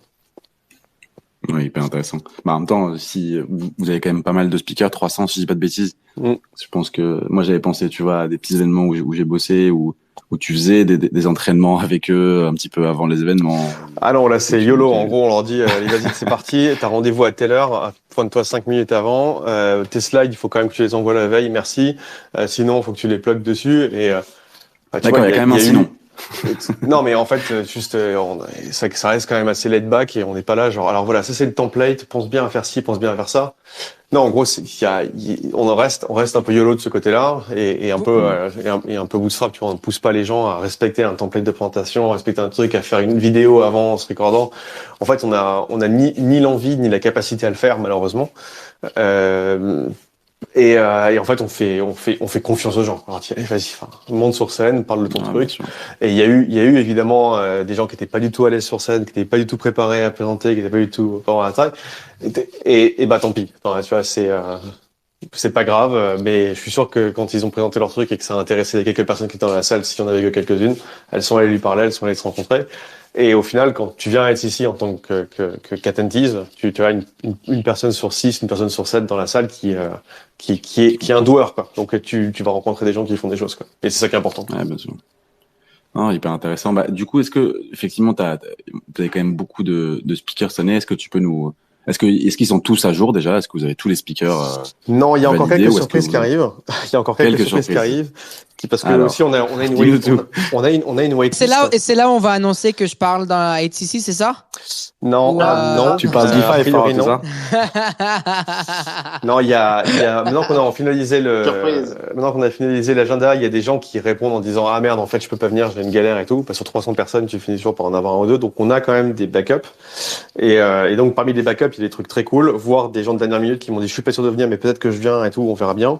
Oui, hyper intéressant. En même temps, si vous avez quand même pas mal de speakers, 300 si je dis pas de bêtises. Je pense que moi j'avais pensé, tu vois, à des petits événements où j'ai bossé, où tu faisais des entraînements avec eux un petit peu avant les événements. Ah non, là c'est YOLO. En gros, on leur dit allez, vas-y, c'est parti. T'as rendez-vous à telle heure. Pointe-toi 5 minutes avant. Tes slides, il faut quand même que tu les envoies la veille. Merci. Sinon, il faut que tu les plugues dessus et d'accord, il y a quand même un sinon. Non, mais en fait, juste, ça reste quand même assez laid back et on n'est pas là, genre, alors voilà, ça c'est le template, pense bien à faire ci, pense bien à faire ça. Non, en gros, on reste un peu YOLO de ce côté-là et un peu bootstrap, tu vois, on ne pousse pas les gens à respecter un template de présentation, à respecter un truc, à faire une vidéo avant en se recordant. En fait, on a ni l'envie ni la capacité à le faire, malheureusement. Et en fait, on fait confiance aux gens. Alors, tiens, vas-y, monte sur scène, parle de ton truc. Et il y a eu évidemment des gens qui étaient pas du tout à l'aise sur scène, qui étaient pas du tout préparés à présenter, qui étaient pas du tout dans la taille. Et bah tant pis. Enfin, tu vois, c'est pas grave. Mais je suis sûr que quand ils ont présenté leur truc et que ça a intéressé les quelques personnes qui étaient dans la salle, s'il y en avait que quelques-unes, elles sont allées lui parler, elles sont allées se rencontrer. Et au final, quand tu viens être ici en tant qu'attendees, tu as une personne sur 6, une personne sur 7 dans la salle qui est un doueur, quoi. Donc tu vas rencontrer des gens qui font des choses, quoi. Et c'est ça qui est important. Ouais, bien sûr. Non, hyper intéressant. Du coup, est-ce que effectivement, vous avez quand même beaucoup de speakers cette année. Est-ce que tu peux est-ce qu'ils sont tous à jour déjà? Est-ce que vous avez tous les speakers Non, il y a encore quelques surprises qui arrivent. Il y a encore quelques surprises qui arrivent. Parce que aussi on a une wait. C'est là où on va annoncer que je parle dans la HCC, c'est ça? Non, non. Tu parles DeFi, c'est ça? Non, il y a maintenant qu'on a finalisé l'agenda, il y a des gens qui répondent en disant ah merde, en fait je peux pas venir, j'ai une galère et tout. Parce que sur 300 personnes, tu finis toujours par en avoir un ou deux. Donc on a quand même des backups. Et donc parmi les backups, il y a des trucs très cool, voire des gens de dernière minute qui m'ont dit je suis pas sûr de venir, mais peut-être que je viens et tout, on verra bien.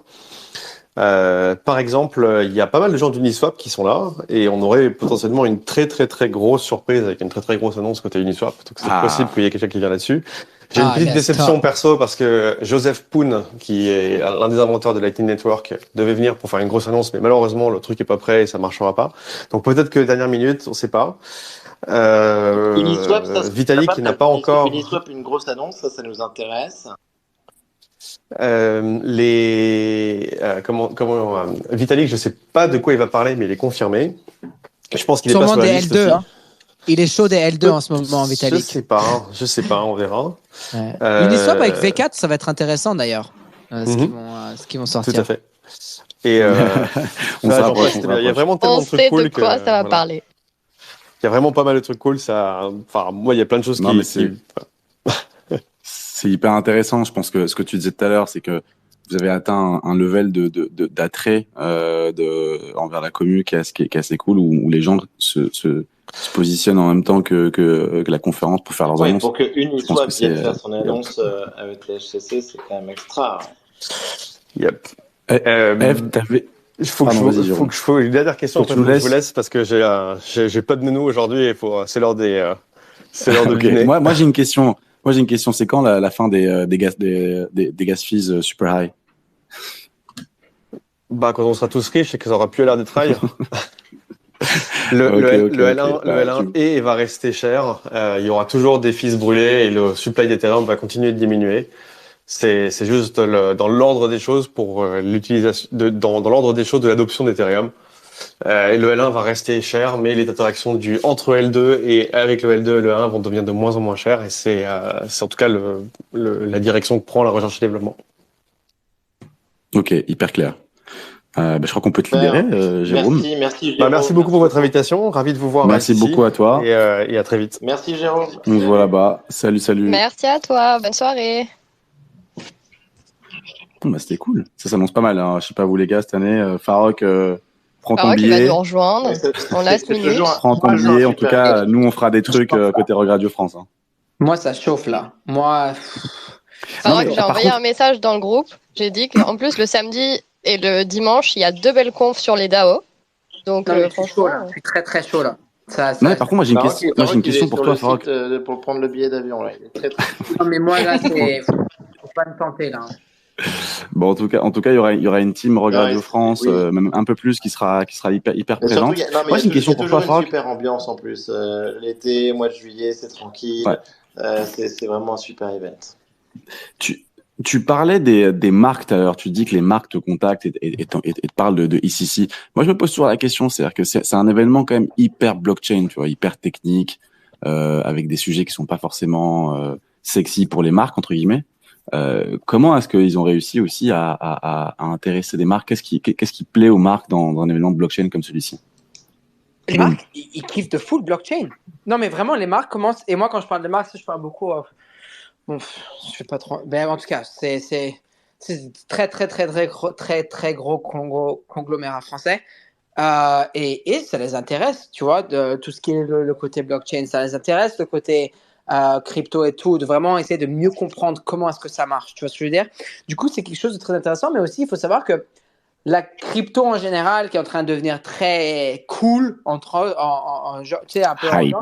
Par exemple, il y a pas mal de gens d'Uniswap qui sont là et on aurait potentiellement une très très très grosse surprise avec une très très grosse annonce côté Uniswap. Donc c'est possible qu'il y ait quelqu'un qui vient là-dessus. J'ai une petite yes, déception top. perso parce que Joseph Poon, qui est l'un des inventeurs de Lightning Network, devait venir pour faire une grosse annonce, mais malheureusement le truc est pas prêt et ça marchera pas. Donc peut-être que dernière minute, on sait pas. Uniswap, ça, Vitalik qui n'a pas encore. Uniswap, une grosse annonce, ça nous intéresse. Vitalik, je sais pas de quoi il va parler, mais il est confirmé. Je pense qu'il est pas Sûrement sur la des liste L2. aussi. Hein. Il est chaud des L2 en ce moment, Vitalik. Je sais pas, on verra. Ouais. Uniswap avec V4, ça va être intéressant d'ailleurs. Ce qu'ils vont sortir. Tout à fait. Et On s'approche, il y a vraiment tellement On de trucs sait cool de quoi que, ça va voilà. parler. Il y a vraiment pas mal de trucs cool. Enfin, moi, il y a plein de choses c'est hyper intéressant. Je pense que ce que tu disais tout à l'heure, c'est que vous avez atteint un level d'attrait envers la commu qui est assez cool, où les gens se positionnent en même temps que la conférence pour faire leurs annonces. Pour que Uniswap vienne faire son annonce avec les HCC, c'est quand même extra. Yep. Une dernière question, après je vous laisse parce que j'ai pas de menu aujourd'hui et c'est l'heure de dîner. Moi j'ai une question. C'est quand la fin des gas fees super high? Bah, quand on sera tous riches et que ça aura plus l'air d'être high. Le L1 va rester cher. Il y aura toujours des fees brûlés et le supply d'Ethereum va continuer de diminuer. C'est juste dans l'ordre des choses pour l'utilisation dans l'ordre des choses de l'adoption d'Ethereum. Et le L1 va rester cher, mais les interactions entre L2 et avec le L2 et le L1 vont devenir de moins en moins chères et c'est en tout cas la direction que prend la recherche et développement. Ok, hyper clair. Je crois qu'on peut te libérer, Jérôme. Merci Jérôme. Merci beaucoup pour votre invitation. Ravi de vous voir. Merci beaucoup à toi. Et à très vite. Merci Jérôme. On se voit là-bas. Salut. Merci à toi. Bonne soirée. C'était cool. Ça s'annonce pas mal. Hein. Je sais pas vous les gars, cette année, Farok, prends ton Farok, il va billet. nous rejoindre en last minute. Prends ton billet. En tout cas, nous, on fera des trucs côté Rogue Radio France. Hein. Moi, ça chauffe là. Farok, j'ai envoyé un message dans le groupe. J'ai dit qu'en plus, le samedi et le dimanche, il y a 2 belles confs sur les DAO. Donc, franchement, je suis très très chaud là. Non, par contre, moi j'ai une question pour toi, Farok. Pour prendre le billet d'avion là. Il est très, très... Non, mais moi là, faut pas me tenter là. Bon, en tout cas, il y aura une team Rogue Radio France, même un peu plus, qui sera hyper présente. Moi, j'ai une question pour toi, Farok. Une super ambiance en plus. L'été, mois de juillet, c'est tranquille. Ouais. C'est vraiment un super event. Tu parlais des marques tout à l'heure. Tu dis que les marques te contactent et te parlent de ECC. Moi, je me pose toujours la question, c'est-à-dire que c'est un événement quand même hyper blockchain, tu vois, hyper technique, avec des sujets qui sont pas forcément sexy pour les marques entre guillemets. Comment est-ce qu'ils ont réussi aussi à intéresser des marques? Qu'est-ce qui plaît aux marques dans un événement de blockchain comme celui-ci? Les marques, ils kiffent de full blockchain. Non, mais vraiment, les marques commencent. Et moi, quand je parle de marques, je parle beaucoup. Bon, je fais pas trop. Ben, en tout cas, c'est très gros conglomérat français. Et ça les intéresse, tu vois, de tout ce qui est le côté blockchain. Ça les intéresse, le côté crypto et tout, de vraiment essayer de mieux comprendre comment est-ce que ça marche. Tu vois ce que je veux dire? Du coup, c'est quelque chose de très intéressant, mais aussi, il faut savoir que la crypto en général, qui est en train de devenir très cool, tu sais, un peu hype.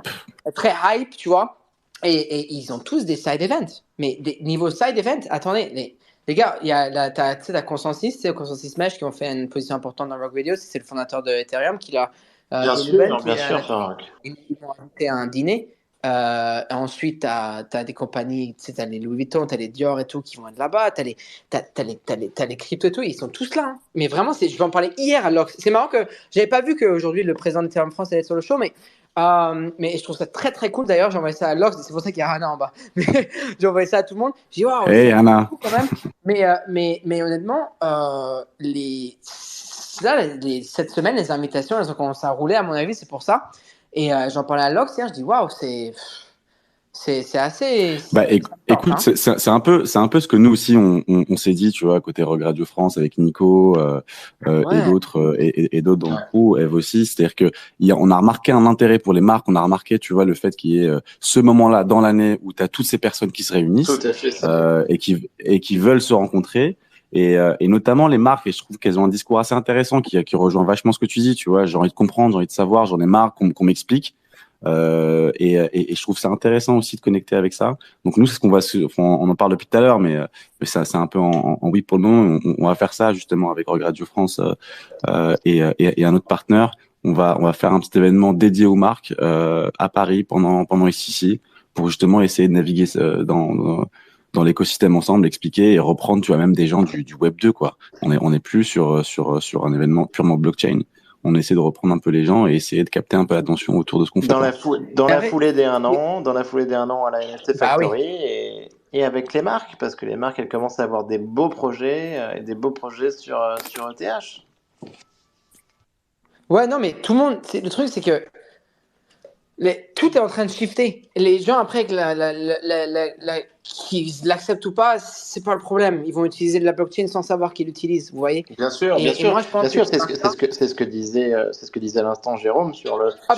Très hype, tu vois. Et ils ont tous des side events. Mais niveau side events, attendez, les gars, il y a t'as Consensus, c'est Consensus Mesh qui ont fait une position importante dans Rogue Radio. C'est le fondateur de Ethereum qui l'a. Bien sûr, Farok. Ils m'ont invité à un dîner. Ensuite, t'as des compagnies, tu sais, t'as les Louis Vuitton, t'as les Dior et tout qui vont être là-bas, t'as les cryptos et tout, ils sont tous là. Hein. Mais vraiment, je vais en parler hier à Lox. C'est marrant que j'avais pas vu qu'aujourd'hui le président d'Ethereum France allait sur le show, mais je trouve ça très très cool. D'ailleurs, j'ai envoyé ça à Lox, c'est pour ça qu'il y a Anna en bas. J'ai envoyé ça à tout le monde. J'ai dit, waouh, hey, Anna. Cool quand même. Mais honnêtement, cette semaine, les invitations, elles ont commencé à rouler, à mon avis, c'est pour ça. Et j'en parlais à Lox hier, je dis waouh, c'est assez. Écoute, hein. c'est un peu ce que nous aussi on s'est dit, tu vois, côté Rogue Radio France avec Nico et d'autres dans le crew, Eve aussi, c'est-à-dire que on a remarqué un intérêt pour les marques, on a remarqué, tu vois, le fait qu'il y ait ce moment-là dans l'année où tu as toutes ces personnes qui se réunissent et qui veulent se rencontrer. Et notamment les marques, et je trouve qu'elles ont un discours assez intéressant qui rejoint vachement ce que tu dis, tu vois. J'ai envie de comprendre, j'ai envie de savoir, j'en ai marre qu'on m'explique. Et je trouve ça intéressant aussi de connecter avec ça. Donc nous, c'est ce qu'on on en parle depuis tout à l'heure, mais ça, c'est un peu en oui pour le moment. On va faire ça justement avec Rogue Radio France et un autre partenaire. On va faire un petit événement dédié aux marques à Paris pendant ici pour justement essayer de naviguer dans l'écosystème ensemble, expliquer et reprendre, tu vois, même des gens du Web 2, quoi. On est plus sur un événement purement blockchain. On essaie de reprendre un peu les gens et essayer de capter un peu l'attention autour de ce qu'on fait. Dans la foulée des 1 an à la NFT Factory et avec les marques, parce que les marques, elles commencent à avoir des beaux projets et des beaux projets sur ETH. Ouais, non, mais tout le monde, le truc, c'est que tout est en train de shifter. Les gens, après, qu'ils l'acceptent ou pas, c'est pas le problème. Ils vont utiliser de la blockchain sans savoir qu'ils l'utilisent, vous voyez. Bien sûr. Moi, je pense c'est ce que disait à l'instant Jérôme sur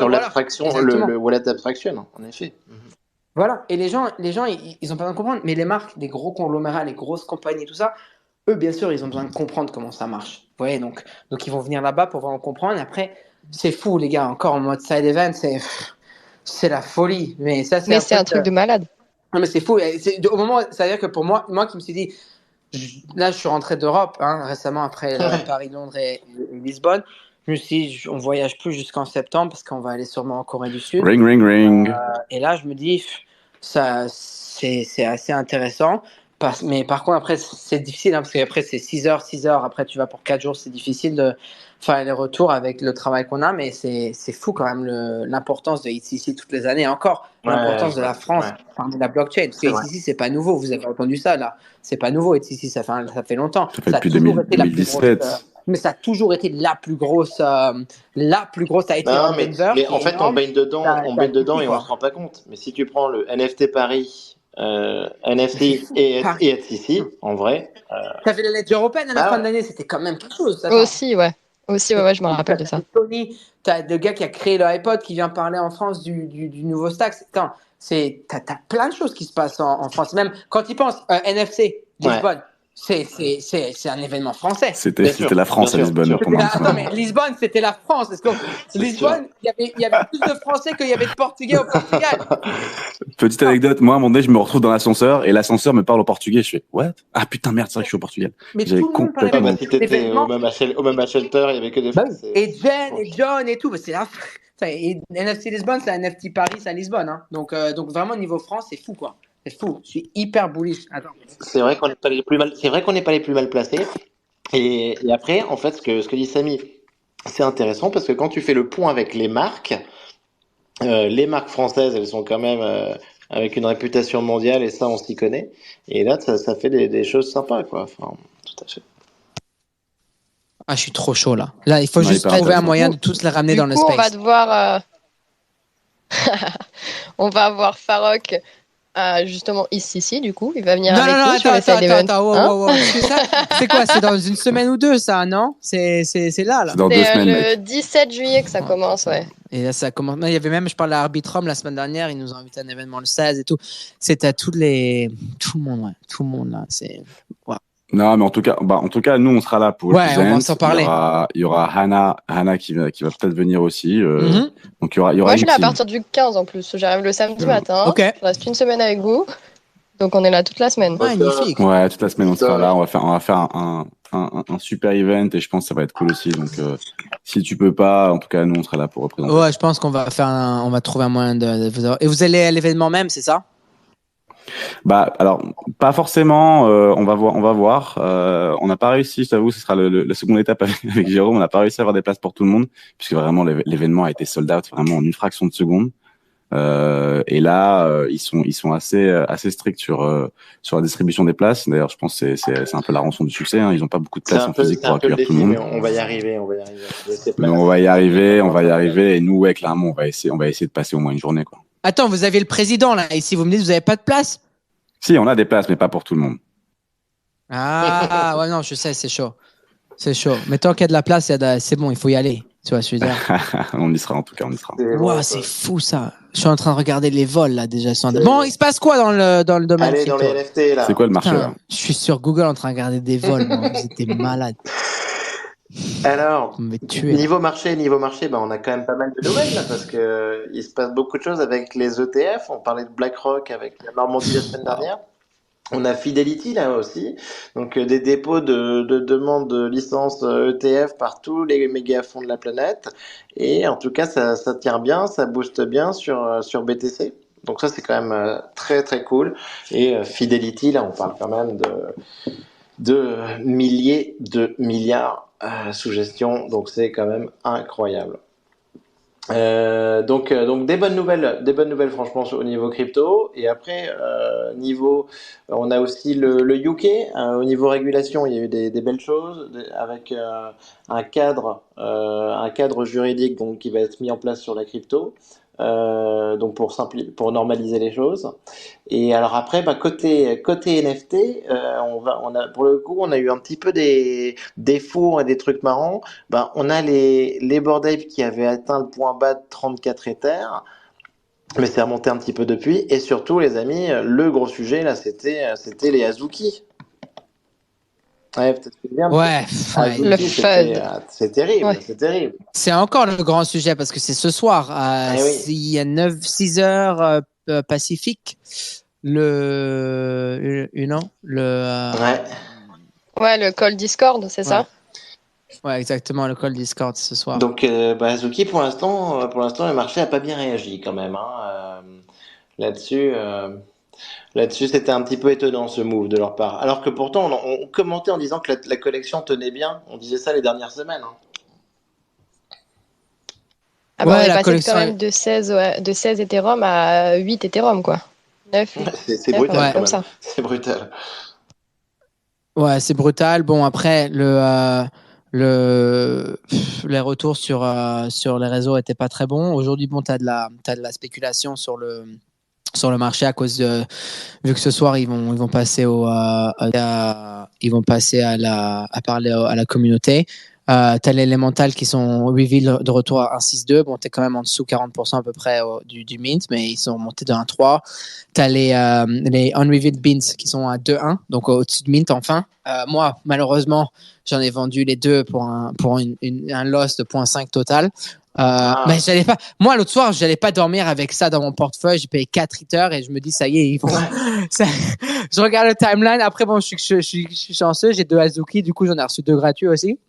l'abstraction, le wallet abstraction, en effet. Voilà. Et les gens, ils ont pas besoin de comprendre. Mais les marques, les gros conglomérats, les grosses compagnies, tout ça, eux, bien sûr, ils ont besoin de comprendre comment ça marche. Vous voyez, donc ils vont venir là-bas pour vraiment comprendre. Après, c'est fou, les gars. Encore en mode side event, c'est la folie. Mais ça, c'est un truc de malade. Non, mais c'est fou. Au moment, c'est-à-dire que pour moi qui me suis dit, là, je suis rentré d'Europe récemment après Paris, Londres et Lisbonne. Je me suis dit, on voyage plus jusqu'en septembre parce qu'on va aller sûrement en Corée du Sud. Ring, ring, ring. Et là, je me dis, ça, c'est assez intéressant. Mais par contre, après, c'est difficile parce qu'après, c'est 6 heures. Après, tu vas pour 4 jours. C'est difficile de faire les retours avec le travail qu'on a. Mais c'est fou quand même l'importance de ici toutes les années. Encore, l'importance de la France parmi la blockchain. Parce que ici, c'est pas nouveau. Vous avez entendu ça là. C'est pas nouveau. Ici, ça fait longtemps. Ça fait depuis 2017. Mais ça a toujours été la plus grosse. Ça a été Denver. Mais en fait, on baigne dedans et on se rend pas compte. Mais si tu prends le NFT Paris. NFT et HTC, en vrai. T'avais la Ledger Open à la fin de l'année, c'était quand même quelque chose. Ça, Aussi, je me rappelle de ça. Tony, t'as le gars qui a créé le iPod qui vient parler en France du nouveau stack. T'as plein de choses qui se passent en France. Même quand ils pensent NFC, Lisbonne. C'est un événement français. C'était la France à Lisbonne. Attends, mais Lisbonne, c'était la France. Parce que Lisbonne, il y avait plus de Français qu'il y avait de Portugais au Portugal. Petite anecdote, moi, à un moment donné, je me retrouve dans l'ascenseur et l'ascenseur me parle au portugais. Je fais, what? Ah putain, merde, c'est vrai que je suis au Portugal. Mais tout le monde parlait. Si t'étais au même à Shelter, il y avait que des Français. Et Jen et John et tout, c'est là. Et NFC Lisbonne, c'est un NFT Paris à Lisbonne. Donc vraiment, niveau France, c'est fou, quoi. C'est fou, je suis hyper bullish. Attends. C'est vrai qu'on n'est pas les plus mal placés. Et après, en fait, ce que dit Samy, c'est intéressant parce que quand tu fais le point avec les marques françaises, elles sont quand même avec une réputation mondiale et ça, on s'y connaît. Et là, ça fait des choses sympas, quoi. Enfin, tout à fait. Ah, je suis trop chaud là. Là, il faut juste trouver un moyen de tous les ramener dans le space. On va devoir, on va avoir Farok. Justement ici du coup il va venir avec nous sur les side events. C'est quoi, c'est dans une semaine ou deux ça, non? C'est là. C'est dans 2 semaines. Le 17 juillet que ça commence, ouais. Et là ça commence. Il y avait même, je parlais à Arbitrum la semaine dernière, ils nous ont invité à un événement le 16 et tout. C'était à tout le monde là, c'est Non, mais en tout cas, nous, on sera là pour le on va s'en parler. Il y aura Hannah qui va peut-être venir aussi. Donc, il y aura moi, je suis là à partir du 15 en plus. J'arrive le samedi matin. Okay. Je reste une semaine avec vous. Donc, on est là toute la semaine. Magnifique. Ouais, toute la semaine, on sera là. On va faire un super event et je pense que ça va être cool aussi. Donc, si tu peux pas, en tout cas, nous, on sera là pour représenter. Ouais, je pense qu'on va on va trouver un moyen de vous avoir. Et vous allez à l'événement même, c'est ça? Bah alors pas forcément, on va voir. On n'a pas réussi, je t'avoue, ce sera la seconde étape avec Jérôme. On n'a pas réussi à avoir des places pour tout le monde puisque vraiment l'événement a été sold out vraiment en une fraction de seconde. Et là, ils sont assez stricts sur la distribution des places. D'ailleurs, je pense que c'est un peu la rançon du succès. Ils n'ont pas beaucoup de places en physique pour accueillir tout le monde. On va y arriver. Mais on va y arriver. Et nous, ouais, clairement, on va essayer de passer au moins une journée, quoi. Attends, vous avez le président là, ici, vous me dites vous n'avez pas de place? Si, on a des places, mais pas pour tout le monde. Ah, ouais, non, je sais, c'est chaud. Mais tant qu'il y a de la place, c'est bon, il faut y aller. Tu vois, je veux dire. On y sera, en tout cas, on y sera. Wow, c'est fou ça. Je suis en train de regarder les vols là déjà. Bon, il se passe quoi dans le domaine Allez, crypto? dans les NFT là. C'est quoi le marché là? Je suis sur Google en train de regarder des vols. Vous étiez malade. Alors, On va me tuer. niveau marché, bah, on a quand même pas mal de nouvelles là, parce que il se passe beaucoup de choses avec les ETF. On parlait de BlackRock avec la Normandie la semaine Wow. dernière. On a Fidelity là aussi, donc des dépôts de demandes de licences ETF par tous les méga fonds de la planète. Et en tout cas, ça tient bien, ça booste bien sur BTC. Donc ça, c'est quand même très très cool. Et Fidelity, là, on parle quand même de milliers de milliards sous gestion, donc c'est quand même incroyable. Donc des bonnes nouvelles franchement au niveau crypto. Et après on a aussi le UK. Au niveau régulation, il y a eu des belles choses avec un cadre juridique donc qui va être mis en place sur la crypto. Donc pour normaliser les choses. Et alors après, bah, côté NFT, pour le coup, on a eu un petit peu des fours et des trucs marrants. Ben, on a les Bored Ape qui avaient atteint le point bas de 34 Ethers, mais c'est remonté un petit peu depuis. Et surtout, les amis, le gros sujet là, c'était les Azuki. Ouais, peut-être que bien. Ouais, Azuki, Le FUD. c'est terrible, Ouais. c'est terrible. c'est encore le grand sujet parce que c'est ce soir à Eh oui. il y a 6 heures Pacifique. Ouais. Ouais, le call Discord, c'est ça? Ouais, exactement, le call Discord ce soir. Donc, bah, Azuki, pour l'instant, le marché a pas bien réagi quand même. Hein. Là-dessus, là-dessus, c'était un petit peu étonnant ce move de leur part. Alors que pourtant, on commentait en disant que la collection tenait bien. On disait ça les dernières semaines. Hein. Ah bah, Ouais, on est la passé collection quand même de 16 Ethereum à 8 Ethereum, quoi. 9, 8. C'est Ouais, brutal ouais. quand comme même. ça. C'est brutal. Ouais, c'est brutal. Bon, après, les retours sur les réseaux étaient pas très bons. Aujourd'hui, bon, t'as de la spéculation sur le marché à cause vu que ce soir ils vont passer ils vont passer à parler à la communauté. T'as les Elemental qui sont reveal de retour à 1,62. Bon, t'es quand même en dessous 40% à peu près du mint, mais ils sont montés de 1,3. T'as les unrevealed beans qui sont à 2,1, donc au-dessus de mint enfin. Moi, malheureusement, j'en ai vendu les deux pour un loss de 0,5 total. Mais j'allais pas. Moi, l'autre soir, j'allais pas dormir avec ça dans mon portefeuille. J'ai payé 4 heures et je me dis, ça y est, ils vont. Je regarde le timeline. Après, bon, je suis chanceux. J'ai 2 Azuki. Du coup, j'en ai reçu 2 gratuits aussi.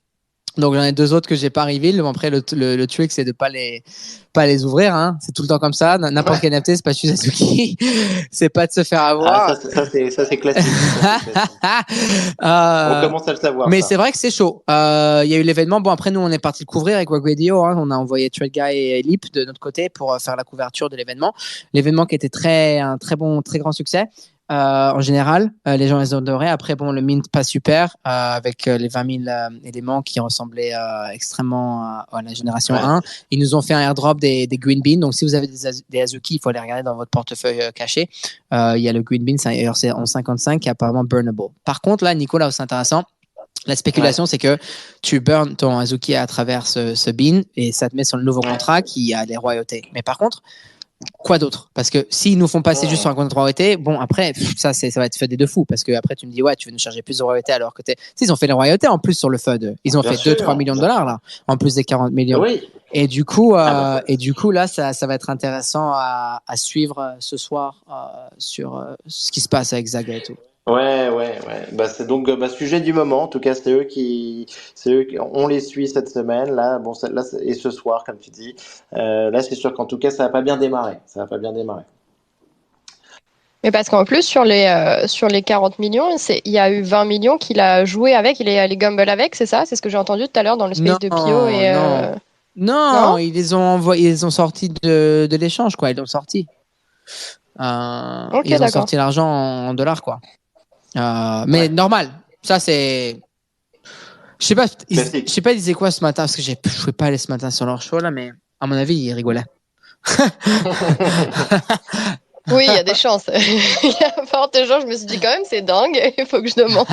Donc, j'en ai 2 autres que j'ai pas reveal. Bon, après, le trick, c'est de pas les ouvrir, hein. C'est tout le temps comme ça. N'importe quel NFT, c'est pas juste Azuki. C'est pas de se faire avoir. Ça c'est classique. On commence à le savoir. Mais ça. c'est vrai que c'est chaud. Il y a eu l'événement. Bon, après, nous, on est parti le couvrir avec Wagwedio. Hein. On a envoyé Trade Guy et Lip de notre côté pour faire la couverture de l'événement. L'événement qui était un très grand succès. En général, les gens les adoraient. Après, bon, le mint pas super avec les 20 000 éléments qui ressemblaient extrêmement à la génération 1. Ils nous ont fait un airdrop des Green Beans. Donc, si vous avez des Azuki, il faut aller regarder dans votre portefeuille caché. Il y a le Green Bean, c'est en 55 qui est apparemment burnable. Par contre, là, Nicolas, c'est intéressant. La spéculation, c'est que tu burns ton Azuki à travers ce bean et ça te met sur le nouveau contrat qui a les royautés. Mais par contre, quoi d'autre? Parce que s'ils nous font passer juste sur un contrat de royauté, bon, après, ça va être FUD de fou. Parce que après, tu me dis, ouais, tu veux nous charger plus de royauté alors que ils ont fait les royautés en plus sur le FUD. Ils ont fait 2-3 millions de dollars, là, en plus des 40 millions. Oui. Et du coup, là, ça va être intéressant à suivre ce soir sur ce qui se passe avec Zaga et tout. Ouais. Bah, c'est donc sujet du moment. En tout cas, on les suit cette semaine là. Bon, et ce soir, comme tu dis. Là, c'est sûr qu'en tout cas, ça va pas bien démarrer. Mais parce qu'en plus, sur les 40 millions, il y a eu 20 millions qu'il a joué avec, il est allé gamble avec, c'est ça? C'est ce que j'ai entendu tout à l'heure dans le space de Pio. Non, ils les ont envoyés, ils les ont sortis de l'échange, quoi. Ils l'ont sorti. Ils ont sorti l'argent en dollars, quoi. Mais normal. Ça, c'est. Je sais pas, ils disaient quoi ce matin, parce que je pouvais pas aller ce matin sur leur show, là, mais à mon avis, ils rigolaient. Oui, il y a des chances. Il y a fortes gens, je me suis dit quand même, c'est dingue, il faut que je demande.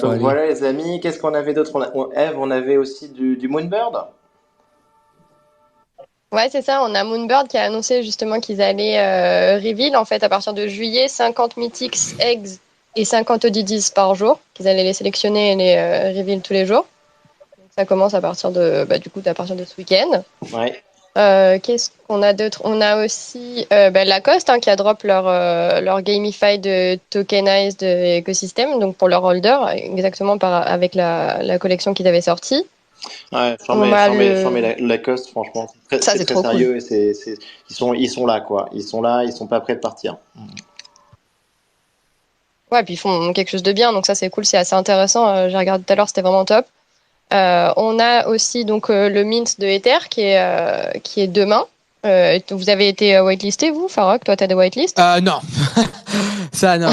Donc voilà, les amis, qu'est-ce qu'on avait d'autre? Eve, on avait aussi du Moonbird. Ouais, c'est ça. On a Moonbird qui a annoncé justement qu'ils allaient reveal en fait à partir de juillet 50 Mythics Eggs et 50 DDs par jour, qu'ils allaient les sélectionner et les reveal tous les jours. Donc, ça commence à partir de, à partir de ce week-end. Ouais. Qu'est-ce qu'on a d'autre? On a aussi Lacoste qui a drop leur gamified tokenized écosystème, donc pour leur holder, exactement avec la collection qu'ils avaient sortie. Ouais, Lacoste, franchement, c'est très trop sérieux cool. Et ils sont là, quoi. Ils sont pas prêts de partir. Ouais, puis ils font quelque chose de bien, donc ça c'est cool, c'est assez intéressant. J'ai regardé tout à l'heure, c'était vraiment top. On a aussi donc le mint de Ether qui est demain. Vous avez été whitelisté, vous, Farok? Toi, t'as des whitelists? Non. Ça, non.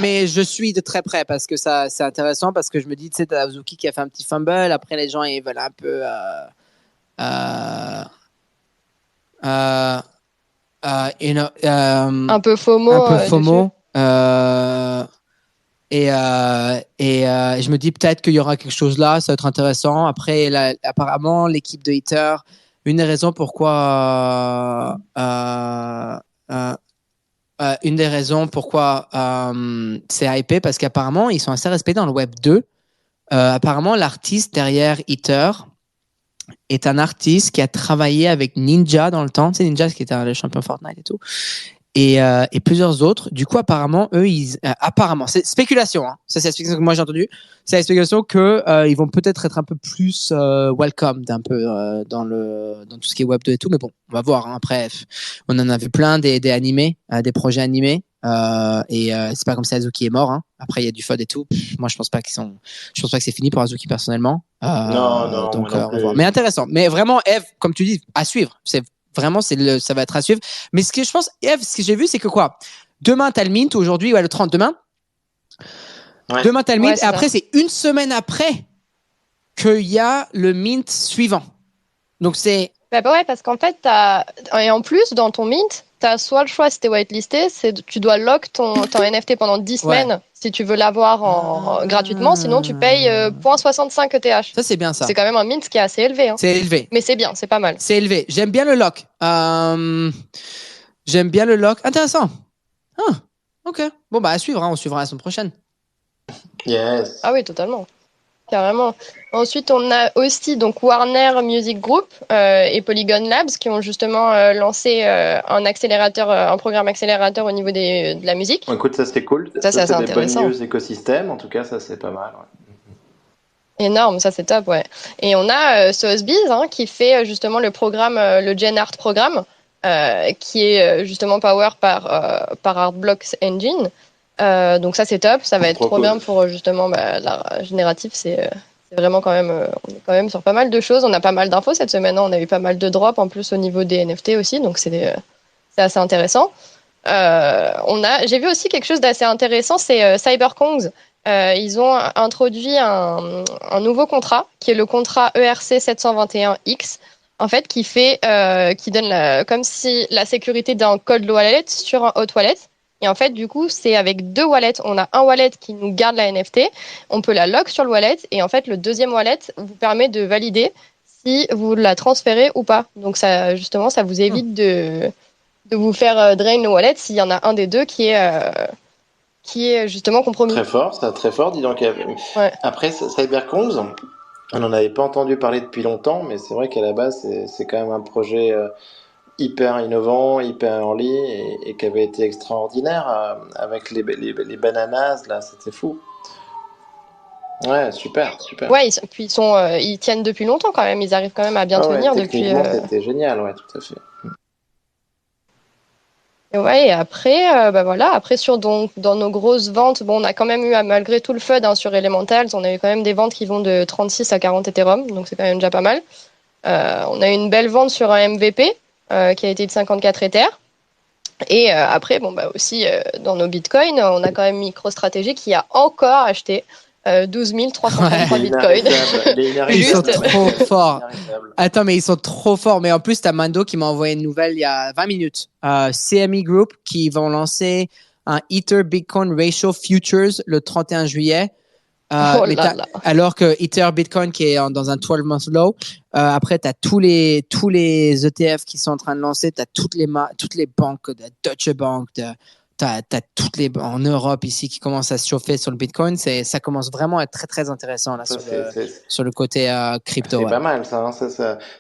Mais je suis de très près parce que ça, c'est intéressant parce que je me dis, tu sais, t'as Azuki qui a fait un petit fumble. Après, les gens, ils veulent un peu. Un peu FOMO. Un peu FOMO. Et je me dis peut-être qu'il y aura quelque chose là, ça va être intéressant. Après, apparemment, l'équipe de Ether, une des raisons pourquoi c'est hypé, parce qu'apparemment, ils sont assez respectés dans le Web 2. Apparemment, l'artiste derrière Ether est un artiste qui a travaillé avec Ninja dans le temps. C'est Ninja qui était le champion Fortnite et tout. Et plusieurs autres. Du coup, apparemment, eux, apparemment, c'est spéculation. Hein. Ça, c'est la spéculation que moi j'ai entendue. C'est la spéculation que ils vont peut-être être un peu plus welcomed un peu dans tout ce qui est Web 2 et tout. Mais bon, on va voir. Hein. Après, on en a vu plein des animés, des projets animés. C'est pas comme si Azuki est mort. Hein. Après, il y a du FUD et tout. Moi, je pense pas que c'est fini pour Azuki personnellement. Non. Donc, on va voir. Mais intéressant. Mais vraiment, Eve, comme tu dis, à suivre. Vraiment, ça va être à suivre. Mais ce que je pense, Eve, ce que j'ai vu, c'est que quoi? Demain, t'as le mint. Aujourd'hui, le 30. Demain, t'as le mint. Et après, c'est une semaine après qu'il y a le mint suivant. Donc, c'est... ouais, parce qu'en fait, et en plus, dans ton mint, t'as soit le choix, si t'es whitelisté, tu dois lock ton NFT pendant 10 semaines si tu veux l'avoir gratuitement. Sinon, tu payes 0.65 ETH. Ça, c'est bien ça. C'est quand même un mint qui est assez élevé. Hein. C'est élevé. Mais c'est bien, c'est pas mal. C'est élevé. J'aime bien le lock. Intéressant. Ah, ok. Bon, à suivre. Hein. On suivra la semaine prochaine. Yes. Ah oui, totalement. Carrément. Ensuite, on a aussi donc Warner Music Group et Polygon Labs qui ont justement lancé un programme accélérateur au niveau de la musique. Écoute, ça c'est cool. Ça c'est assez des intéressant. Bonnes news écosystème, en tout cas, ça c'est pas mal. Ouais. Énorme, ça c'est top, ouais. Et on a Sotheby's qui fait justement le programme, le Gen Art programme, qui est justement power par Artblocks Engine. Donc ça c'est top, ça va être trop bien pour justement la générative, c'est vraiment quand même on est quand même sur pas mal de choses, on a pas mal d'infos cette semaine, on a eu pas mal de drops en plus au niveau des NFT aussi, donc c'est assez intéressant. J'ai vu aussi quelque chose d'assez intéressant, c'est CyberKongs. Ils ont introduit un nouveau contrat qui est le contrat ERC 721X en fait qui donne comme si la sécurité d'un cold wallet sur un hot wallet. Et en fait, du coup, c'est avec deux wallets. On a un wallet qui nous garde la NFT. On peut la lock sur le wallet. Et en fait, le deuxième wallet vous permet de valider si vous la transférez ou pas. Donc, ça, justement, ça vous évite de vous faire drain le wallet s'il y en a un des deux qui est justement compromis. Très fort, ça, très fort. Dis donc. Ouais. Après, CyberKongs, on n'en avait pas entendu parler depuis longtemps, mais c'est vrai qu'à la base, c'est quand même un projet... hyper innovant, hyper early et qui avait été extraordinaire avec les bananas, là, c'était fou. Ouais, super. Ouais, puis ils tiennent depuis longtemps quand même, ils arrivent quand même à bien tenir depuis. C'était génial, ouais, tout à fait. Et ouais, et après, après dans nos grosses ventes, on a quand même eu, malgré tout le FUD sur Elementals, on a eu quand même des ventes qui vont de 36 à 40 Ethereum, donc c'est quand même déjà pas mal. On a eu une belle vente sur un MVP. Qui a été de 54 Ethers. Et après, aussi, dans nos bitcoins, on a quand même MicroStrategy qui a encore acheté 12 333 bitcoins. Ils sont trop forts. Attends, mais ils sont trop forts. Mais en plus, t'as Mando qui m'a envoyé une nouvelle il y a 20 minutes. CME Group qui vont lancer un Ether Bitcoin Ratio Futures le 31 juillet. Alors que Ether Bitcoin qui est dans un 12-month low, après tu as tous les ETF qui sont en train de lancer, tu as toutes les banques, de Deutsche Bank, tu t'as toutes les en Europe ici qui commencent à se chauffer sur le Bitcoin. Ça commence vraiment à être très très intéressant là Ça, sur le côté crypto. c'est Ouais. pas mal, ça, hein.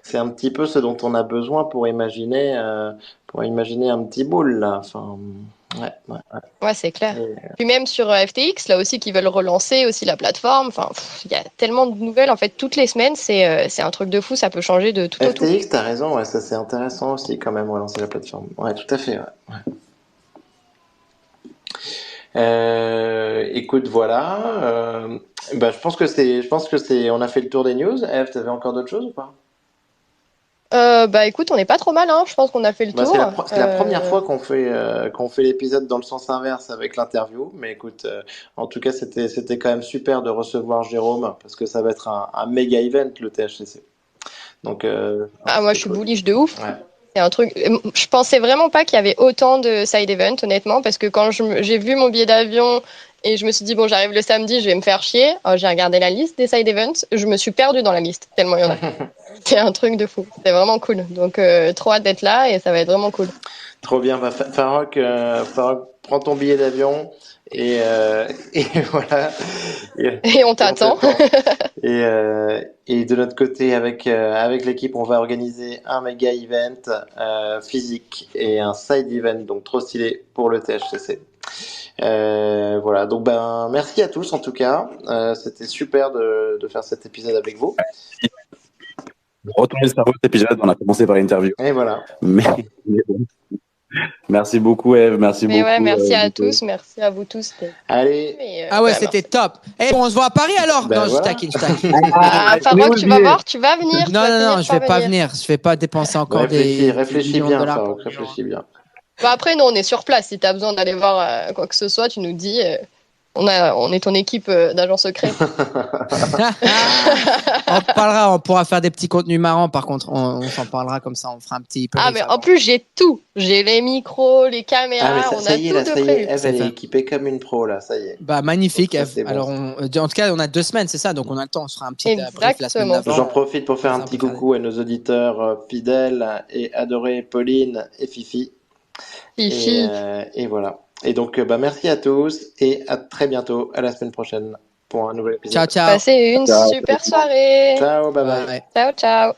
C'est un petit peu ce dont on a besoin pour imaginer un petit boule, là. Enfin, ouais. Ouais, c'est clair. Et, Puis même sur FTX, là aussi, qui veulent relancer aussi la plateforme. Enfin, il y a tellement de nouvelles. En fait, toutes les semaines, c'est un truc de fou. Ça peut changer de tout au tout. FTX, t'as raison, ouais, ça c'est intéressant aussi quand même, relancer la plateforme. Ouais, tout à fait, ouais. Écoute, voilà. Je pense que on a fait le tour des news. Eve, t'avais encore d'autres choses ou pas? Écoute, on n'est pas trop mal, hein. Je pense qu'on a fait le tour. C'est la première fois qu'on fait l'épisode dans le sens inverse avec l'interview. Mais écoute, en tout cas, c'était quand même super de recevoir Jérôme parce que ça va être un méga event le THCC. Donc, Moi, je suis bullish de ouf. Ouais. C'est un truc. Je pensais vraiment pas qu'il y avait autant de side events, honnêtement, parce que quand j'ai vu mon billet d'avion et je me suis dit, bon, j'arrive le samedi, je vais me faire chier. J'ai regardé la liste des side events, je me suis perdue dans la liste, tellement il y en a. C'est un truc de fou. C'est vraiment cool. Donc, trop hâte d'être là et ça va être vraiment cool. Trop bien. Farok, prends ton billet d'avion et voilà. Et on t'attend. Et de notre côté, avec l'équipe, on va organiser un méga event physique et un side event, donc trop stylé pour le THCC. Voilà, donc merci à tous en tout cas. C'était super de faire cet épisode avec vous. Retourner sur votre épisode, on a commencé par l'interview. Et voilà. Mais bon. Merci beaucoup, Eve. Merci beaucoup. Merci à tous. Merci à vous tous. Allez. C'était top. On se voit à Paris alors? Non, voilà. je taquine. Farok, tu vas voir, tu vas venir. Non, je vais pas venir. Je vais pas dépenser encore réfléchis millions bien, de dollars. Farok, réfléchis bien. Après, nous, on est sur place. Si tu as besoin d'aller voir quoi que ce soit, tu nous dis. On est ton équipe d'agents secrets. On pourra faire des petits contenus marrants. Par contre, on s'en parlera comme ça. On fera un petit peu. Mais en plus, j'ai tout. J'ai les micros, les caméras. Ça y est, Eve, elle est équipée comme une pro, là. Ça y est. Magnifique, Eve. Bon. Alors, en tout cas, on a 2 semaines, c'est ça. Donc, on a le temps. On se fera un petit brief la semaine d'avant. J'en profite pour faire un petit coucou à nos auditeurs fidèles et adorés, Pauline et Fifi. Et voilà. Et donc, merci à tous et à très bientôt, à la semaine prochaine pour un nouvel épisode. Ciao. Passez une super soirée. Ciao, bye. Ciao.